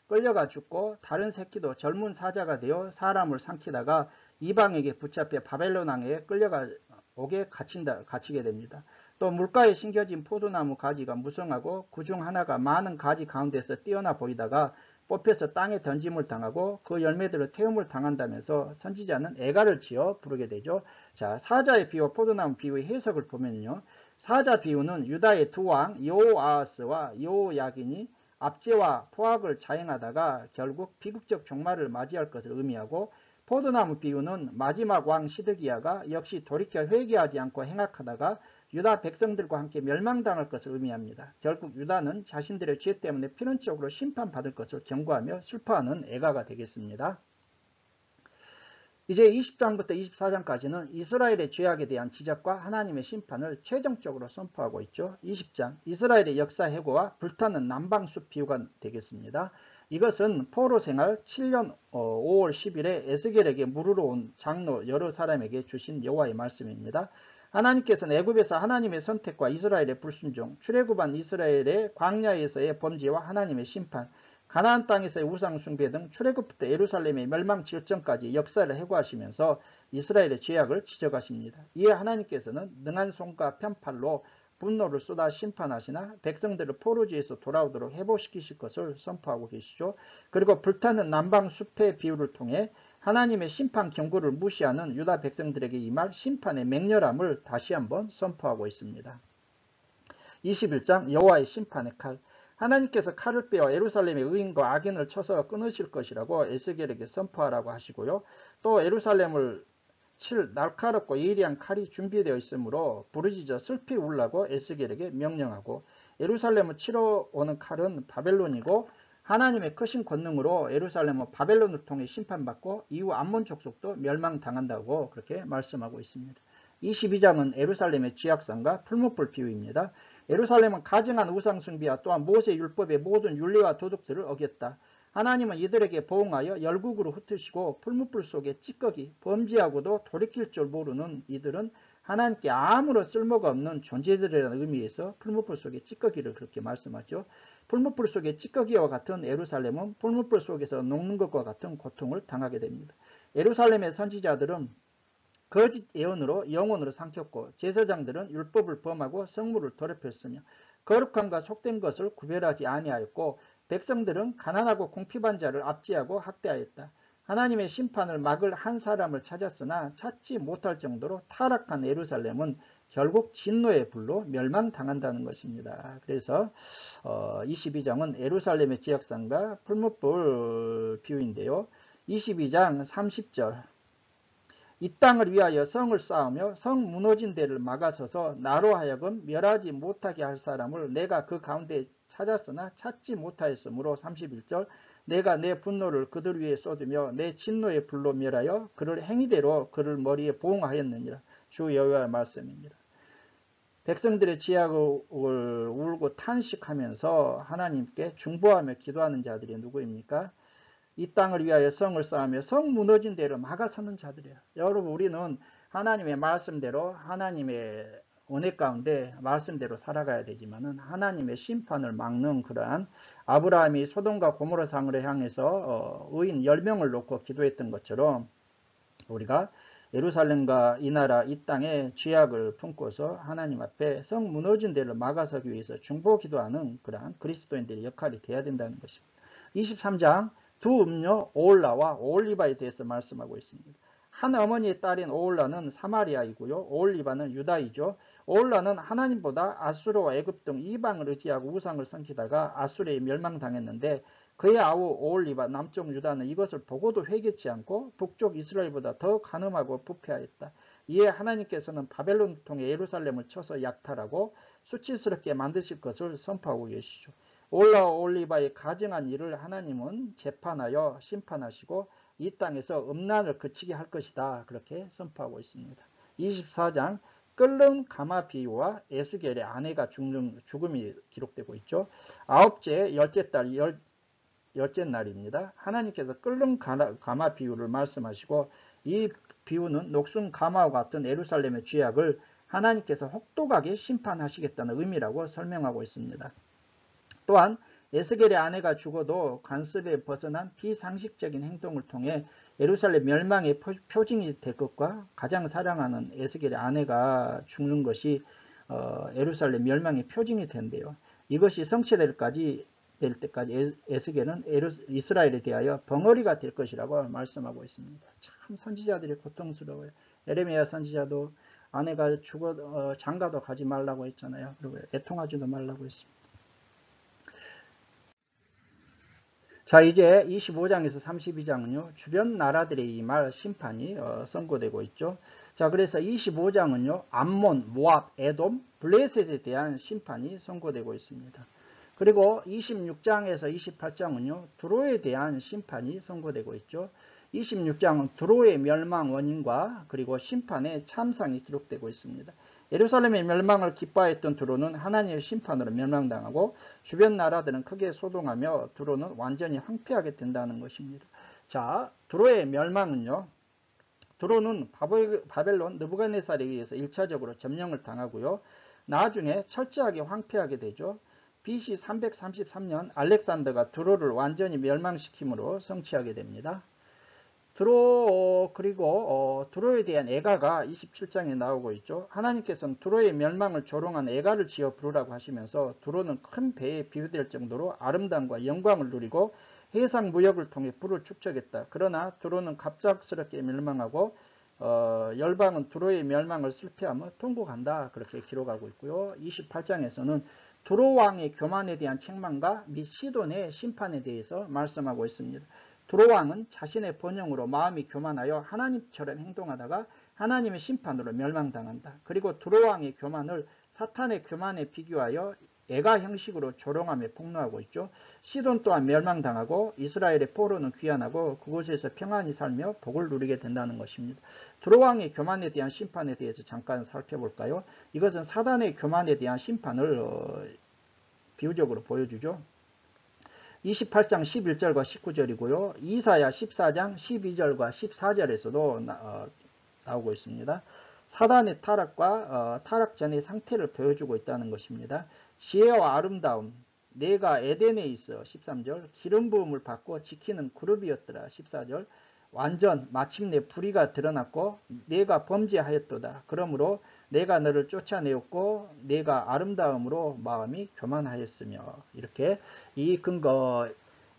끌려가 죽고 다른 새끼도 젊은 사자가 되어 사람을 삼키다가 이방에게 붙잡혀 바벨론 왕에게 끌려가 오게 갇히게 됩니다. 또 물가에 심겨진 포도나무 가지가 무성하고 그중 하나가 많은 가지 가운데서 뛰어나 보이다가 뽑혀서 땅에 던짐을 당하고 그 열매들을 태움을 당한다면서 선지자는 애가를 지어 부르게 되죠. 자, 사자의 비유와 포도나무 비유의 해석을 보면요. 사자 비유는 유다의 두 왕 여호아하스와 여호야긴이 압제와 포악을 자행하다가 결국 비극적 종말을 맞이할 것을 의미하고 포도나무 비유는 마지막 왕 시드기야가 역시 돌이켜 회개하지 않고 행악하다가 유다 백성들과 함께 멸망당할 것을 의미합니다. 결국 유다는 자신들의 죄 때문에 필연적으로 심판받을 것을 경고하며 슬퍼하는 애가가 되겠습니다. 이제 20장부터 24장까지는 이스라엘의 죄악에 대한 지적과 하나님의 심판을 최종적으로 선포하고 있죠. 20장 이스라엘의 역사 해고와 불타는 남방숲 비유가 되겠습니다. 이것은 포로 생활 7년 5월 10일에 에스겔에게 물으러 온 장로 여러 사람에게 주신 여호와의 말씀입니다. 하나님께서는 애굽에서 하나님의 선택과 이스라엘의 불순종, 출애굽한 이스라엘의 광야에서의 범죄와 하나님의 심판, 가나안 땅에서의 우상 숭배 등 출애굽부터 예루살렘의 멸망 질전까지 역사를 해고하시면서 이스라엘의 죄악을 지적하십니다. 이에 하나님께서는 능한 손과 편팔로 분노를 쏟아 심판하시나 백성들을 포로지에서 돌아오도록 회복시키실 것을 선포하고 계시죠. 그리고 불타는 남방 숲의 비유를 통해 하나님의 심판 경고를 무시하는 유다 백성들에게 임할 심판의 맹렬함을 다시 한번 선포하고 있습니다. 21장 여호와의 심판의 칼. 하나님께서 칼을 빼어 예루살렘의 의인과 악인을 쳐서 끊으실 것이라고 에스겔에게 선포하라고 하시고요. 또 예루살렘을 칠 날카롭고 예리한 칼이 준비되어 있으므로 부르짖어 슬피 울라고 에스겔에게 명령하고 예루살렘을 치러 오는 칼은 바벨론이고 하나님의 크신 권능으로 예루살렘은 바벨론을 통해 심판받고 이후 암몬 족속도 멸망당한다고 그렇게 말씀하고 있습니다. 22장은 예루살렘의 죄악상과 풀무불 비유입니다. 예루살렘은 가증한 우상숭배와 또한 모세 율법의 모든 윤리와 도덕들을 어겼다. 하나님은 이들에게 보응하여 열국으로 흩으시고 풀무불 속에 찌꺼기, 범죄하고도 돌이킬 줄 모르는 이들은 하나님께 아무런 쓸모가 없는 존재들이라는 의미에서 풀무불 속에 찌꺼기를 그렇게 말씀하죠. 풀무불 속의 찌꺼기와 같은 예루살렘은 풀무불 속에서 녹는 것과 같은 고통을 당하게 됩니다. 예루살렘의 선지자들은 거짓 예언으로 영혼으로 삼켰고 제사장들은 율법을 범하고 성물을 더럽혔으며 거룩함과 속된 것을 구별하지 아니하였고 백성들은 가난하고 궁핍한 자를 압제하고 학대하였다. 하나님의 심판을 막을 한 사람을 찾았으나 찾지 못할 정도로 타락한 예루살렘은 결국 진노의 불로 멸망당한다는 것입니다. 그래서 22장은 예루살렘의 지역상과 풀무불 비유인데요. 22장 30절 이 땅을 위하여 성을 쌓으며 성 무너진 데를 막아서서 나로 하여금 멸하지 못하게 할 사람을 내가 그 가운데 찾았으나 찾지 못하였으므로 31절 내가 내 분노를 그들 위에 쏟으며 내 진노의 불로 멸하여 그를 행위대로 그를 머리에 보응하였느니라. 주 여호와의 말씀입니다. 백성들의 지약을 울고 탄식하면서 하나님께 중보하며 기도하는 자들이 누구입니까? 이 땅을 위하여 성을 쌓으며 성 무너진 데를 막아서는 자들이에요. 여러분 우리는 하나님의 말씀대로 하나님의 은혜 가운데 말씀대로 살아가야 되지만은 하나님의 심판을 막는 그러한 아브라함이 소돔과 고모라 상을 향해서 의인 10명을 놓고 기도했던 것처럼 우리가 예루살렘과 이 나라 이 땅에 죄악을 품고서 하나님 앞에 성 무너진 데를 막아서기 위해서 중보 기도하는 그러한 그리스도인들의 역할이 되어야 된다는 것입니다. 23장 두 음녀 오홀라와 오홀리바에 대해서 말씀하고 있습니다. 한 어머니의 딸인 오홀라는 사마리아이고요. 오홀리바는 유다이죠. 오홀라는 하나님보다 아수르와 애굽 등 이방을 의지하고 우상을 섬기다가 아수르에 멸망당했는데 그의 아우 오홀리바 남쪽 유다는 이것을 보고도 회개치 않고 북쪽 이스라엘보다 더 간음하고 부패하였다. 이에 하나님께서는 바벨론을 통해 예루살렘을 쳐서 약탈하고 수치스럽게 만드실 것을 선포하고 계시죠. 오홀라와 오홀리바의 가증한 일을 하나님은 재판하여 심판하시고 이 땅에서 음란을 그치게 할 것이다. 그렇게 선포하고 있습니다. 24장 끓는 가마 비유와 에스겔의 아내가 죽음이 기록되고 있죠. 아홉째 열째 달 열째 날입니다. 하나님께서 끓는 가마 비유를 말씀하시고 이 비유는 녹슨 가마와 같은 예루살렘의 죄악을 하나님께서 혹독하게 심판하시겠다는 의미라고 설명하고 있습니다. 또한 에스겔의 아내가 죽어도 관습에 벗어난 비상식적인 행동을 통해 예루살렘 멸망의 표징이 될 것과 가장 사랑하는 에스겔의 아내가 죽는 것이 예루살렘 멸망의 표징이 된대요. 이것이 성취될 때까지 에스겔은 이스라엘에 대하여 벙어리가 될 것이라고 말씀하고 있습니다. 참 선지자들이 고통스러워요. 에레미야 선지자도 아내가 죽어 장가도 가지 말라고 했잖아요. 그리고 애통하지도 말라고 했습니다. 자, 이제 25장에서 32장은요, 주변 나라들의 임할 심판이 선고되고 있죠. 자, 그래서 25장은요, 암몬, 모압, 에돔, 블레셋에 대한 심판이 선고되고 있습니다. 그리고 26장에서 28장은요, 두로에 대한 심판이 선고되고 있죠. 26장은 두로의 멸망 원인과 그리고 심판의 참상이 기록되고 있습니다. 예루살렘의 멸망을 기뻐했던 두로는 하나님의 심판으로 멸망당하고 주변 나라들은 크게 소동하며 두로는 완전히 황폐하게 된다는 것입니다. 자, 두로의 멸망은요. 두로는 바벨론 느부갓네살에 의해서 1차적으로 점령을 당하고요. 나중에 철저하게 황폐하게 되죠. BC 333년 알렉산더가 두로를 완전히 멸망시킴으로 성취하게 됩니다. 그리고 두로에 대한 애가가 27장에 나오고 있죠. 하나님께서는 두로의 멸망을 조롱한 애가를 지어 부르라고 하시면서 두로는 큰 배에 비유될 정도로 아름다움과 영광을 누리고 해상 무역을 통해 부를 축적했다. 그러나 두로는 갑작스럽게 멸망하고 열방은 두로의 멸망을 슬퍼하며 통곡한다. 그렇게 기록하고 있고요. 28장에서는 두로 왕의 교만에 대한 책망과 및 시돈의 심판에 대해서 말씀하고 있습니다. 두로 왕은 자신의 번영으로 마음이 교만하여 하나님처럼 행동하다가 하나님의 심판으로 멸망당한다. 그리고 두로 왕의 교만을 사탄의 교만에 비교하여 애가 형식으로 조롱하며 폭로하고 있죠. 시돈 또한 멸망당하고 이스라엘의 포로는 귀환하고 그곳에서 평안히 살며 복을 누리게 된다는 것입니다. 두로 왕의 교만에 대한 심판에 대해서 잠깐 살펴볼까요? 이것은 사단의 교만에 대한 심판을 비유적으로 보여주죠. 28장 11절과 19절이고요. 이사야 14장 12절과 14절에서도 나오고 있습니다. 사단의 타락과 타락 전의 상태를 보여주고 있다는 것입니다. 지혜와 아름다움, 내가 에덴에 있어 13절 기름 부음을 받고 지키는 그룹이었더라 14절 완전 마침내 불의가 드러났고 내가 범죄하였도다. 그러므로 내가 너를 쫓아내었고 내가 아름다움으로 마음이 교만하였으며 이렇게 이 근거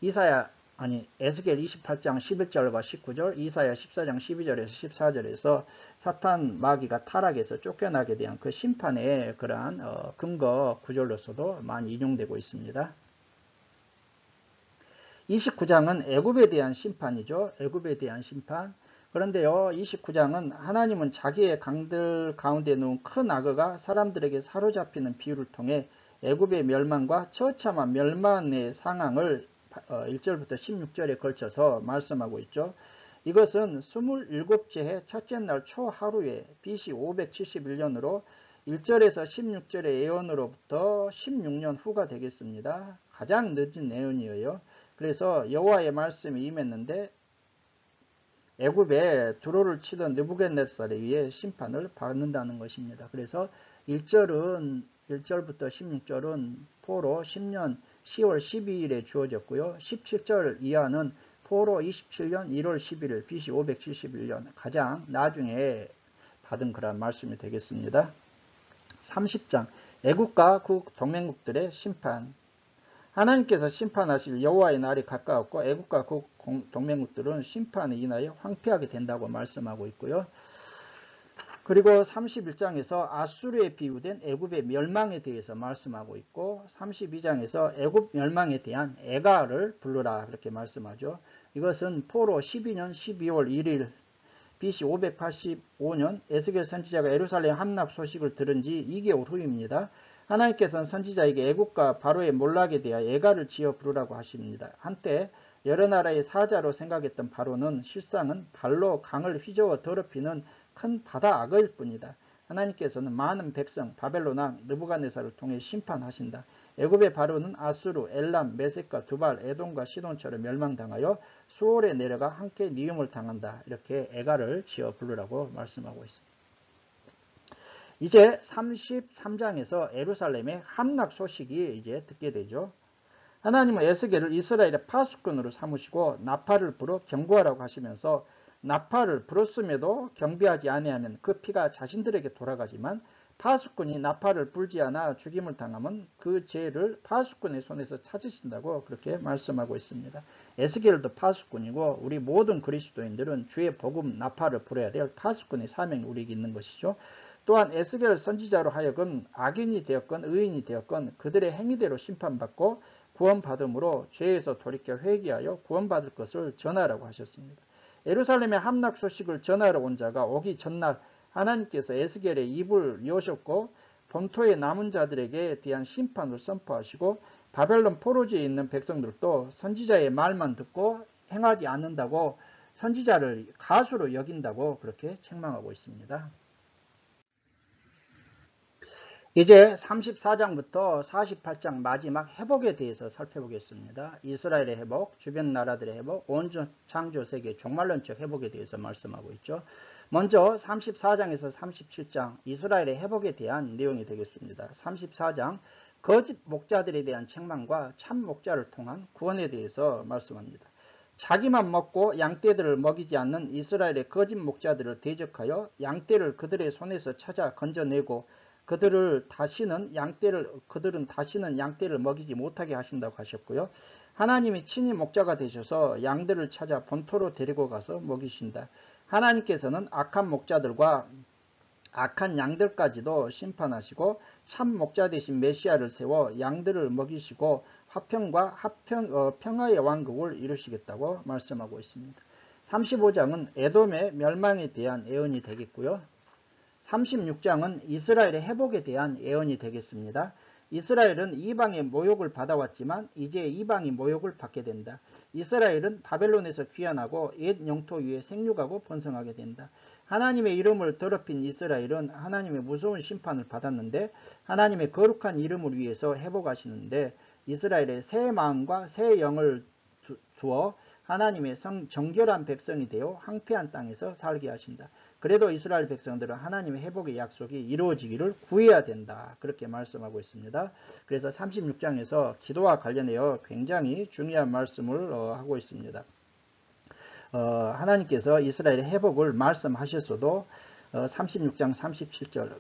에스겔 28장 11절과 19절 이사야 14장 12절에서 14절에서 사탄 마귀가 타락해서 쫓겨나게 대한 그 심판의 그러한 근거 구절로서도 많이 인용되고 있습니다. 29장은 애굽에 대한 심판이죠. 애굽에 대한 심판. 그런데요, 29장은 하나님은 자기의 강들 가운데 놓은 큰 악어가 사람들에게 사로잡히는 비유를 통해 애굽의 멸망과 처참한 멸망의 상황을 1절부터 16절에 걸쳐서 말씀하고 있죠. 이것은 27째 해 첫째 날 초하루에 BC 571년으로 1절에서 16절의 예언으로부터 16년 후가 되겠습니다. 가장 늦은 예언이에요. 그래서 여호와의 말씀이 임했는데 애굽에 두로를 치던 느부갓네살에 의해 심판을 받는다는 것입니다. 그래서 1절부터 16절은 포로 10년 10월 12일에 주어졌고요. 17절 이하는 포로 27년 1월 11일 BC 571년 가장 나중에 받은 그런 말씀이 되겠습니다. 30장 애굽과 그 동맹국들의 심판. 하나님께서 심판하실 여호와의 날이 가까웠고 애굽과 그 동맹국들은 심판에 인하여 황폐하게 된다고 말씀하고 있고요. 그리고 31장에서 아수르에 비유된 애굽의 멸망에 대해서 말씀하고 있고 32장에서 애굽 멸망에 대한 애가를 부르라 그렇게 말씀하죠. 이것은 포로 12년 12월 1일 BC 585년 에스겔 선지자가 예루살렘 함락 소식을 들은 지 2개월 후입니다. 하나님께서는 선지자에게 애굽과 바로의 몰락에 대하여 애가를 지어 부르라고 하십니다. 한때 여러 나라의 사자로 생각했던 바로는 실상은 발로 강을 휘저어 더럽히는 큰 바다 악어일 뿐이다. 하나님께서는 많은 백성 바벨론 왕 느부갓네살을 통해 심판하신다. 애굽의 바로는 아수르, 엘람, 메섹과 두발, 에돔과 시돈처럼 멸망당하여 수월에 내려가 함께 미움을 당한다. 이렇게 애가를 지어 부르라고 말씀하고 있습니다. 이제 33장에서 예루살렘의 함락 소식이 이제 듣게 되죠. 하나님은 에스겔을 이스라엘의 파수꾼으로 삼으시고 나팔을 불어 경고하라고 하시면서 나팔을 불었음에도 경배하지 아니하면 그 피가 자신들에게 돌아가지만 파수꾼이 나팔을 불지 않아 죽임을 당하면 그 죄를 파수꾼의 손에서 찾으신다고 그렇게 말씀하고 있습니다. 에스겔도 파수꾼이고 우리 모든 그리스도인들은 주의 복음 나팔을 불어야 될 파수꾼의 사명이 우리에게 있는 것이죠. 또한 에스겔 선지자로 하여금 악인이 되었건 의인이 되었건 그들의 행위대로 심판받고 구원받음으로 죄에서 돌이켜 회개하여 구원받을 것을 전하라고 하셨습니다. 예루살렘의 함락 소식을 전하러 온 자가 오기 전날 하나님께서 에스겔의 입을 여셨고 본토의 남은 자들에게 대한 심판을 선포하시고 바벨론 포로지에 있는 백성들도 선지자의 말만 듣고 행하지 않는다고 선지자를 가수로 여긴다고 그렇게 책망하고 있습니다. 이제 34장부터 48장 마지막 회복에 대해서 살펴보겠습니다. 이스라엘의 회복, 주변 나라들의 회복, 온 창조세계 종말론적 회복에 대해서 말씀하고 있죠. 먼저 34장에서 37장 이스라엘의 회복에 대한 내용이 되겠습니다. 34장 거짓 목자들에 대한 책망과 참 목자를 통한 구원에 대해서 말씀합니다. 자기만 먹고 양떼들을 먹이지 않는 이스라엘의 거짓 목자들을 대적하여 양떼를 그들의 손에서 찾아 건져내고 그들은 다시는 양떼를 먹이지 못하게 하신다고 하셨고요. 하나님이 친히 목자가 되셔서 양들을 찾아 본토로 데리고 가서 먹이신다. 하나님께서는 악한 목자들과 악한 양들까지도 심판하시고 참 목자 되신 메시아를 세워 양들을 먹이시고 화평과 평화의 왕국을 이루시겠다고 말씀하고 있습니다. 35장은 에돔의 멸망에 대한 예언이 되겠고요. 36장은 이스라엘의 회복에 대한 예언이 되겠습니다. 이스라엘은 이방의 모욕을 받아왔지만 이제 이방이 모욕을 받게 된다. 이스라엘은 바벨론에서 귀환하고 옛 영토 위에 생육하고 번성하게 된다. 하나님의 이름을 더럽힌 이스라엘은 하나님의 무서운 심판을 받았는데 하나님의 거룩한 이름을 위해서 회복하시는데 이스라엘의 새 마음과 새 영을 두어 하나님의 정결한 백성이 되어 황폐한 땅에서 살게 하신다. 그래도 이스라엘 백성들은 하나님의 회복의 약속이 이루어지기를 구해야 된다. 그렇게 말씀하고 있습니다. 그래서 36장에서 기도와 관련하여 굉장히 중요한 말씀을 하고 있습니다. 하나님께서 이스라엘의 회복을 말씀하셨어도 36장 37절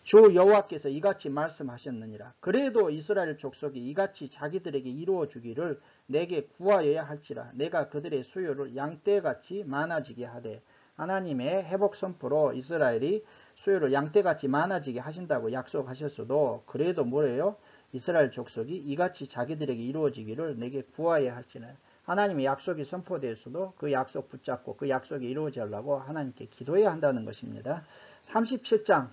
주 여호와께서 이같이 말씀하셨느니라. 그래도 이스라엘 족속이 이같이 자기들에게 이루어 주기를 내게 구하여야 할지라. 내가 그들의 수요를 양떼같이 많아지게 하되. 하나님의 회복 선포로 이스라엘이 수요를 양떼같이 많아지게 하신다고 약속하셨어도 그래도 뭐래요? 이스라엘 족속이 이같이 자기들에게 이루어지기를 내게 구하여야 할지라. 하나님의 약속이 선포되었어도 그 약속 붙잡고 그 약속이 이루어지려고 하나님께 기도해야 한다는 것입니다. 37장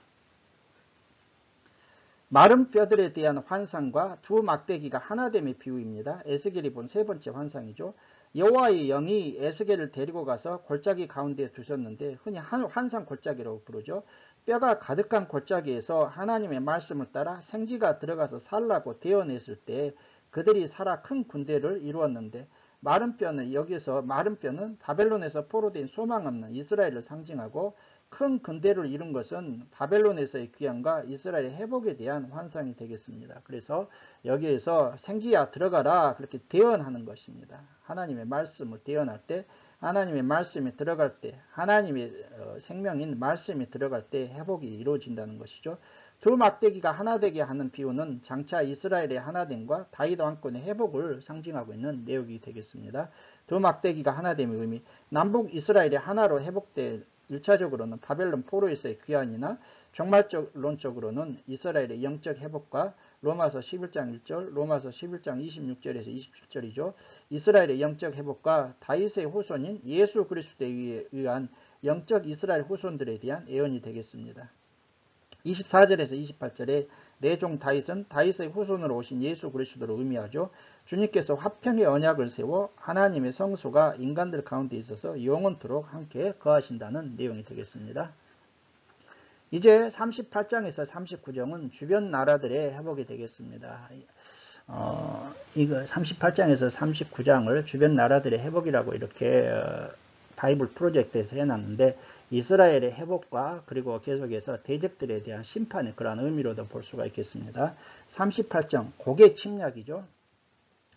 마른 뼈들에 대한 환상과 두 막대기가 하나됨의 비유입니다. 에스겔이 본 세 번째 환상이죠. 여호와의 영이 에스겔을 데리고 가서 골짜기 가운데 두셨는데 흔히 환상 골짜기라고 부르죠. 뼈가 가득한 골짜기에서 하나님의 말씀을 따라 생기가 들어가서 살라고 되어냈을 때 그들이 살아 큰 군대를 이루었는데 마른 뼈는 여기서 마른 뼈는 바벨론에서 포로된 소망 없는 이스라엘을 상징하고 큰 군대를 이룬 것은 바벨론에서의 귀환과 이스라엘의 회복에 대한 환상이 되겠습니다. 그래서 여기에서 생기야 들어가라 그렇게 대언하는 것입니다. 하나님의 말씀을 대언할 때 하나님의 말씀이 들어갈 때 하나님의 생명인 말씀이 들어갈 때 회복이 이루어진다는 것이죠. 두 막대기가 하나 되게 하는 비유는 장차 이스라엘의 하나됨과 다윗 왕권의 회복을 상징하고 있는 내용이 되겠습니다. 두 막대기가 하나됨의 의미 남북 이스라엘의 하나로 회복될 1차적으로는 바벨론 포로에서의 귀환이나 종말론적으로는 이스라엘의 영적 회복과 로마서 11장 1절, 로마서 11장 26절에서 27절이죠. 이스라엘의 영적 회복과 다윗의 후손인 예수 그리스도에 의한 영적 이스라엘 후손들에 대한 예언이 되겠습니다. 24절에서 28절에 내 종 다윗은 다윗의 후손으로 오신 예수 그리스도를 의미하죠. 주님께서 화평의 언약을 세워 하나님의 성소가 인간들 가운데 있어서 영원토록 함께 거하신다는 내용이 되겠습니다. 이제 38장에서 39장은 주변 나라들의 회복이 되겠습니다. 이거 38장에서 39장을 주변 나라들의 회복이라고 이렇게 바이블 프로젝트에서 해놨는데 이스라엘의 회복과 그리고 계속해서 대적들에 대한 심판의 그러한 의미로도 볼 수가 있겠습니다. 38장 고개 침략이죠.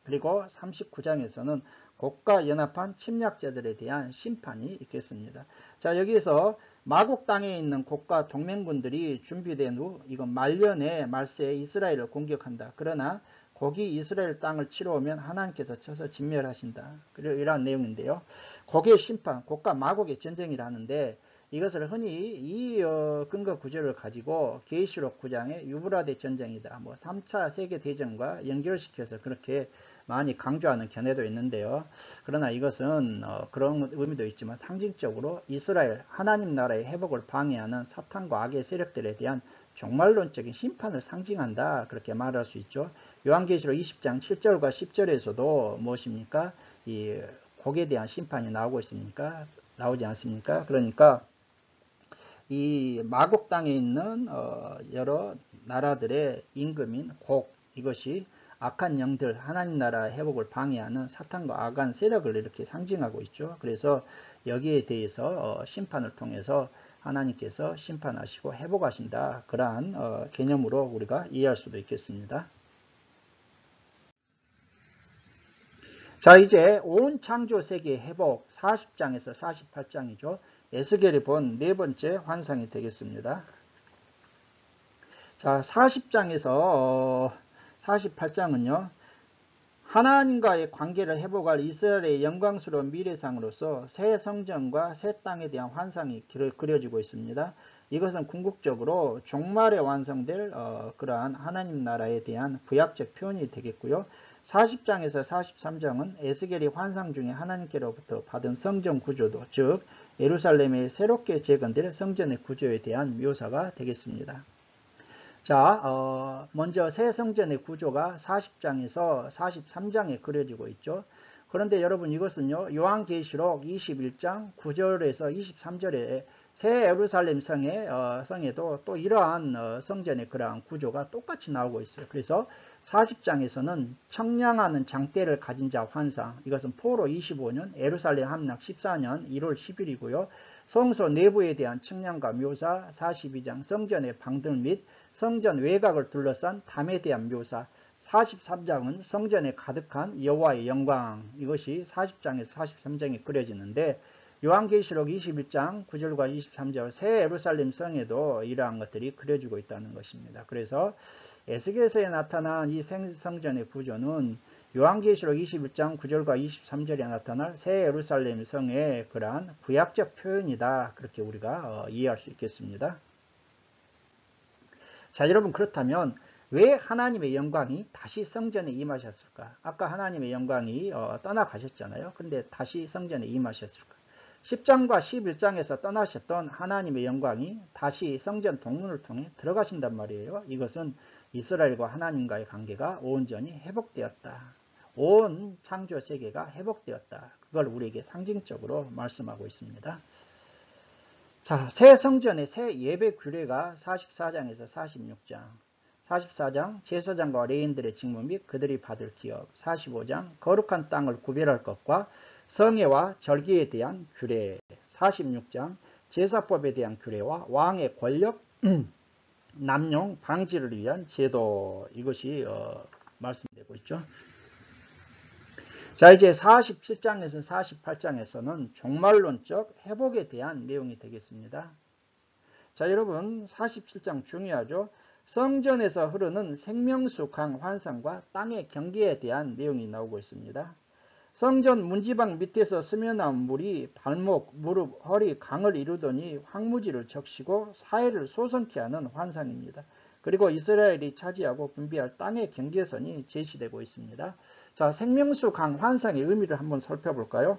그리고 39장에서는 곡과 연합한 침략자들에 대한 심판이 있겠습니다. 자, 여기에서 마곡 땅에 있는 곡과 동맹군들이 준비된 후 이건 말년에 말세에 이스라엘을 공격한다. 그러나 곡이 이스라엘 땅을 치러 오면 하나님께서 쳐서 진멸하신다. 그리고 이러한 내용인데요. 곡의 심판, 곡과 마곡의 전쟁이라는데 이것을 흔히 이 근거 구절을 가지고 계시록 9장의 유브라데 전쟁이다. 3차 세계대전과 연결시켜서 그렇게 많이 강조하는 견해도 있는데요. 그러나 이것은 그런 의미도 있지만 상징적으로 이스라엘 하나님 나라의 회복을 방해하는 사탄과 악의 세력들에 대한 종말론적인 심판을 상징한다. 그렇게 말할 수 있죠. 요한계시록 20장 7절과 10절에서도 무엇입니까? 이 곡에 대한 심판이 나오지 않습니까? 그러니까 이 마곡 땅에 있는 여러 나라들의 임금인 곡 이것이 악한 영들 하나님 나라 회복을 방해하는 사탄과 악한 세력을 이렇게 상징하고 있죠. 그래서 여기에 대해서 심판을 통해서 하나님께서 심판하시고 회복하신다. 그러한 개념으로 우리가 이해할 수도 있겠습니다. 자, 이제 온 창조 세계의 회복 40장에서 48장이죠. 에스겔이 본 네 번째 환상이 되겠습니다. 자, 40장에서 48장은요. 하나님과의 관계를 회복할 이스라엘의 영광스러운 미래상으로서 새 성전과 새 땅에 대한 환상이 그려지고 있습니다. 이것은 궁극적으로 종말에 완성될 그러한 하나님 나라에 대한 구약적 표현이 되겠고요. 40장에서 43장은 에스겔이 환상 중에 하나님께로부터 받은 성전 구조도 즉 예루살렘의 새롭게 재건될 성전의 구조에 대한 묘사가 되겠습니다. 자, 먼저 새 성전의 구조가 40장에서 43장에 그려지고 있죠. 그런데 여러분 이것은요. 요한계시록 21장 9절에서 23절에 새 예루살렘 성에도 또 이러한 성전의 그러한 구조가 똑같이 나오고 있어요. 그래서 40장에서는 청량하는 장대를 가진 자 환상, 이것은 포로 25년, 예루살렘 함락 14년 1월 10일이고요. 성소 내부에 대한 측량과 묘사, 42장 성전의 방들 및 성전 외곽을 둘러싼 담에 대한 묘사, 43장은 성전에 가득한 여호와의 영광, 이것이 40장에서 43장에 그려지는데, 요한계시록 21장 9절과 23절 새 예루살렘 성에도 이러한 것들이 그려지고 있다는 것입니다. 그래서 에스겔서에 나타난 이 성전의 구조는 요한계시록 21장 9절과 23절에 나타날 새 예루살렘 성의 그러한 구약적 표현이다. 그렇게 우리가 이해할 수 있겠습니다. 자, 여러분, 그렇다면 왜 하나님의 영광이 다시 성전에 임하셨을까? 아까 하나님의 영광이 떠나가셨잖아요. 그런데 다시 성전에 임하셨을까? 10장과 11장에서 떠나셨던 하나님의 영광이 다시 성전 동문을 통해 들어가신단 말이에요. 이것은 이스라엘과 하나님과의 관계가 온전히 회복되었다. 온 창조 세계가 회복되었다. 그걸 우리에게 상징적으로 말씀하고 있습니다. 자, 새 성전의 새 예배 규례가 44장에서 46장. 44장 제사장과 레인들의 직무 및 그들이 받을 기업. 45장 거룩한 땅을 구별할 것과 성회와 절기에 대한 규례. 46장 제사법에 대한 규례와 왕의 권력 남용 방지를 위한 제도. 이것이 말씀되고 있죠. 자, 이제 47장에서 48장에서는 종말론적 회복에 대한 내용이 되겠습니다. 자, 여러분, 47장 중요하죠. 성전에서 흐르는 생명수 강 환상과 땅의 경계에 대한 내용이 나오고 있습니다. 성전 문지방 밑에서 스며나온 물이 발목, 무릎, 허리, 강을 이루더니 황무지를 적시고 사해를 솟원케 하는 환상입니다. 그리고 이스라엘이 차지하고 분배할 땅의 경계선이 제시되고 있습니다. 자, 생명수 강 환상의 의미를 한번 살펴볼까요?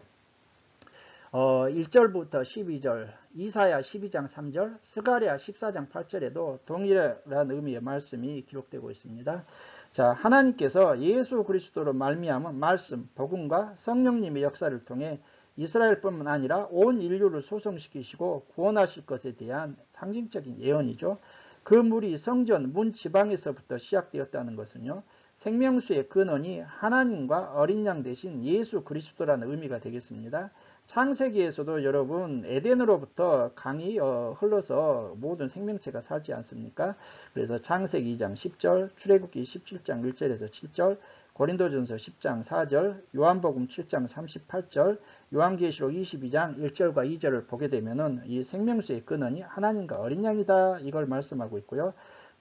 1절부터 12절, 이사야 12장 3절, 스가랴 14장 8절에도 동일한 의미의 말씀이 기록되고 있습니다. 자, 하나님께서 예수 그리스도로 말미암은 말씀, 복음과 성령님의 역사를 통해 이스라엘뿐만 아니라 온 인류를 소성시키시고 구원하실 것에 대한 상징적인 예언이죠. 그 물이 성전 문 지방에서부터 시작되었다는 것은요, 생명수의 근원이 하나님과 어린 양 대신 예수 그리스도라는 의미가 되겠습니다. 창세기에서도 여러분 에덴으로부터 강이 흘러서 모든 생명체가 살지 않습니까? 그래서 창세기 2장 10절, 출애굽기 17장 1절에서 7절, 고린도전서 10장 4절, 요한복음 7장 38절, 요한계시록 22장 1절과 2절을 보게 되면은 이 생명수의 근원이 하나님과 어린 양이다, 이걸 말씀하고 있고요.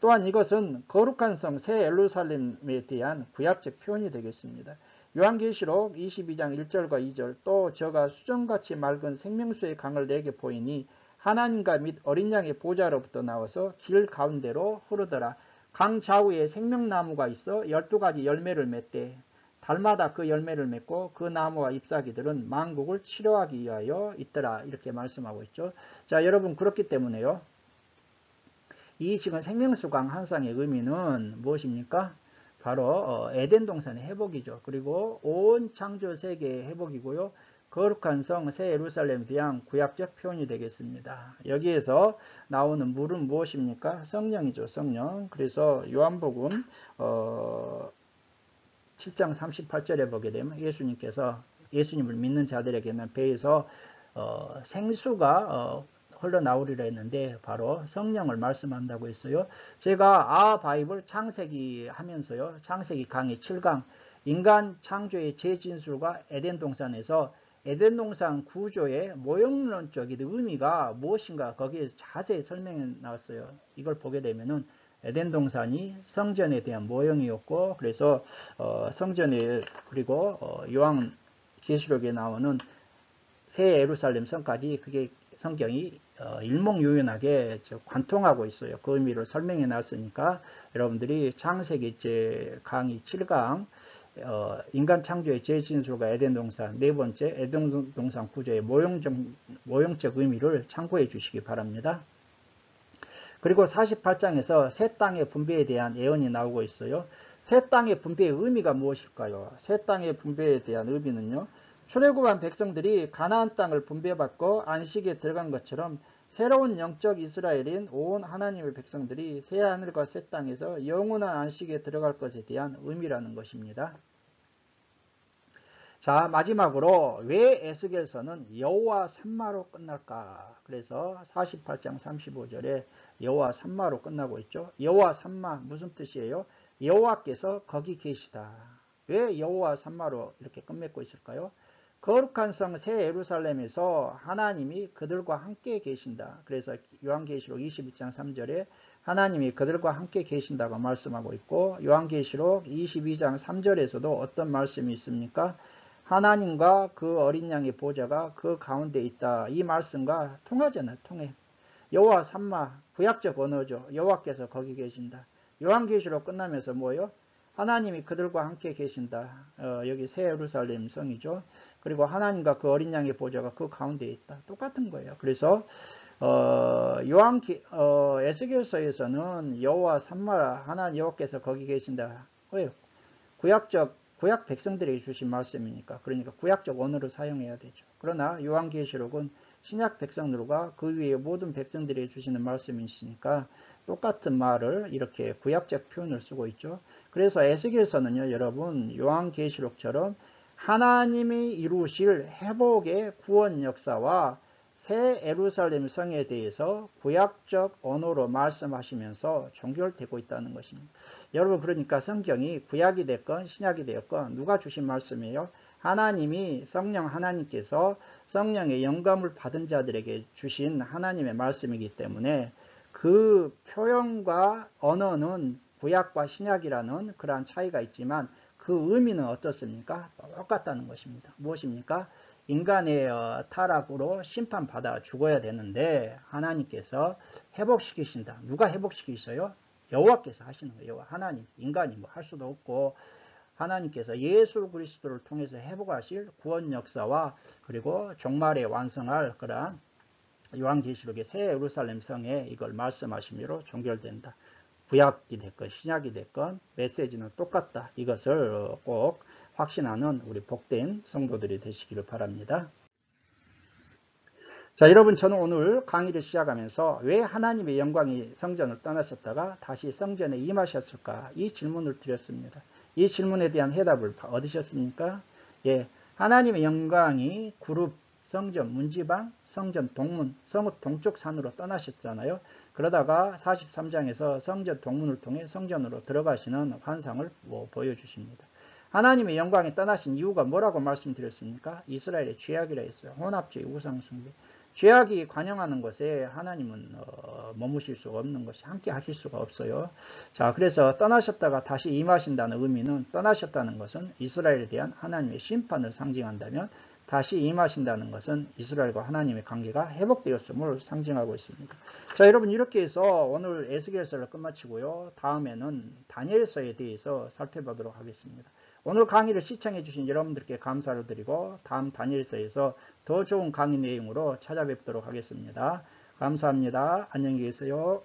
또한 이것은 거룩한 성 새 예루살렘에 대한 구약적 표현이 되겠습니다. 요한계시록 22장 1절과 2절, 또 저가 수정같이 맑은 생명수의 강을 내게 보이니 하나님과 및 어린 양의 보좌로부터 나와서 길 가운데로 흐르더라. 강 좌우에 생명나무가 있어 12가지 열매를 맺되 달마다 그 열매를 맺고 그 나무와 잎사귀들은 만국을 치료하기 위하여 있더라. 이렇게 말씀하고 있죠. 자, 여러분, 그렇기 때문에요, 이 지금 생명수강 환상의 의미는 무엇입니까? 바로 에덴 동산의 회복이죠. 그리고 온 창조 세계의 회복이고요. 거룩한 성 새 예루살렘에 대한 구약적 표현이 되겠습니다. 여기에서 나오는 물은 무엇입니까? 성령이죠. 성령. 그래서 요한복음 7장 38절에 보게 되면 예수님을 믿는 자들에게는 배에서 생수가 흘러나오리라 했는데 바로 성령을 말씀한다고 했어요. 제가 바이블 창세기 하면서요, 창세기 강의 7강 인간 창조의 재진술과 에덴 동산에서 에덴 동산 구조의 모형론적인 의미가 무엇인가 거기에서 자세히 설명해 나왔어요. 이걸 보게 되면은 에덴 동산이 성전에 대한 모형이었고, 그래서 성전에, 그리고 요한계시록에 나오는 새 예루살렘 성까지 그게 성경이 일목요연하게 관통하고 있어요. 그 의미를 설명해 놨으니까 여러분들이 창세기 강의 7강 인간 창조의 재진술과 에덴 동산, 네 번째 에덴 동산 구조의 모형적 의미를 참고해 주시기 바랍니다. 그리고 48장에서 새 땅의 분배에 대한 예언이 나오고 있어요. 새 땅의 분배의 의미가 무엇일까요? 새 땅의 분배에 대한 의미는요, 출애굽한 백성들이 가나안 땅을 분배받고 안식에 들어간 것처럼 새로운 영적 이스라엘인 온 하나님의 백성들이 새 하늘과 새 땅에서 영원한 안식에 들어갈 것에 대한 의미라는 것입니다. 자, 마지막으로 왜 에스겔서는 여호와 산마로 끝날까? 그래서 48장 35절에 여호와 산마로 끝나고 있죠. 여호와 산마 무슨 뜻이에요? 여호와께서 거기 계시다. 왜 여호와 산마로 이렇게 끝맺고 있을까요? 거룩한 성 새 예루살렘에서 하나님이 그들과 함께 계신다. 그래서 요한계시록 22장 3절에 하나님이 그들과 함께 계신다고 말씀하고 있고, 요한계시록 22장 3절에서도 어떤 말씀이 있습니까? 하나님과 그 어린 양의 보좌가 그 가운데 있다. 이 말씀과 통하잖아요. 통해. 여호와 산마, 구약적 언어죠. 여호와께서 거기 계신다. 요한계시록 끝나면서 뭐예요? 하나님이 그들과 함께 계신다. 여기 새 예루살렘 성이죠. 그리고 하나님과 그 어린 양의 보좌가 그 가운데 있다. 똑같은 거예요. 그래서 에스겔서에서는 여호와 산마라, 하나님 여호와께서 거기 계신다. 왜요? 구약 백성들에게 주신 말씀이니까. 그러니까 구약적 언어를 사용해야 되죠. 그러나 요한계시록은 신약 백성들과 그 위에 모든 백성들에게 주시는 말씀이시니까 똑같은 말을 이렇게 구약적 표현을 쓰고 있죠. 그래서 에스겔서는요, 여러분, 요한계시록처럼 하나님이 이루실 회복의 구원 역사와 새 예루살렘 성에 대해서 구약적 언어로 말씀하시면서 종결되고 있다는 것입니다. 여러분, 그러니까 성경이 구약이 됐건 신약이 되었건 누가 주신 말씀이에요? 하나님이 성령 하나님께서 성령의 영감을 받은 자들에게 주신 하나님의 말씀이기 때문에 그 표현과 언어는 구약과 신약이라는 그러한 차이가 있지만 그 의미는 어떻습니까? 똑같다는 것입니다. 무엇입니까? 인간의 타락으로 심판받아 죽어야 되는데 하나님께서 회복시키신다. 누가 회복시키셔요? 여호와께서 하시는 거예요. 여호와 하나님. 인간이 뭐 할 수도 없고 하나님께서 예수 그리스도를 통해서 회복하실 구원 역사와 그리고 종말에 완성할 그러한 요한계시록의 새 예루살렘 성에 이걸 말씀하심으로 종결된다. 구약이 됐건 신약이 됐건 메시지는 똑같다. 이것을 꼭 확신하는 우리 복된 성도들이 되시기를 바랍니다. 자, 여러분, 저는 오늘 강의를 시작하면서 왜 하나님의 영광이 성전을 떠나셨다가 다시 성전에 임하셨을까? 이 질문을 드렸습니다. 이 질문에 대한 해답을 얻으셨습니까? 예, 하나님의 영광이 그룹, 성전 문지방, 성전 동문, 성읍 동쪽 산으로 떠나셨잖아요. 그러다가 43장에서 성전 동문을 통해 성전으로 들어가시는 환상을 보여주십니다. 하나님의 영광이 떠나신 이유가 뭐라고 말씀드렸습니까? 이스라엘의 죄악이라 했어요. 혼합주의, 우상숭배. 죄악이 관영하는 것에 하나님은 머무실 수가 없는 것이 함께 하실 수가 없어요. 자, 그래서 떠나셨다가 다시 임하신다는 의미는 떠나셨다는 것은 이스라엘에 대한 하나님의 심판을 상징한다면 다시 임하신다는 것은 이스라엘과 하나님의 관계가 회복되었음을 상징하고 있습니다. 자, 여러분, 이렇게 해서 오늘 에스겔서를 끝마치고요. 다음에는 다니엘서에 대해서 살펴보도록 하겠습니다. 오늘 강의를 시청해 주신 여러분들께 감사를 드리고 다음 다니엘서에서 더 좋은 강의 내용으로 찾아뵙도록 하겠습니다. 감사합니다. 안녕히 계세요.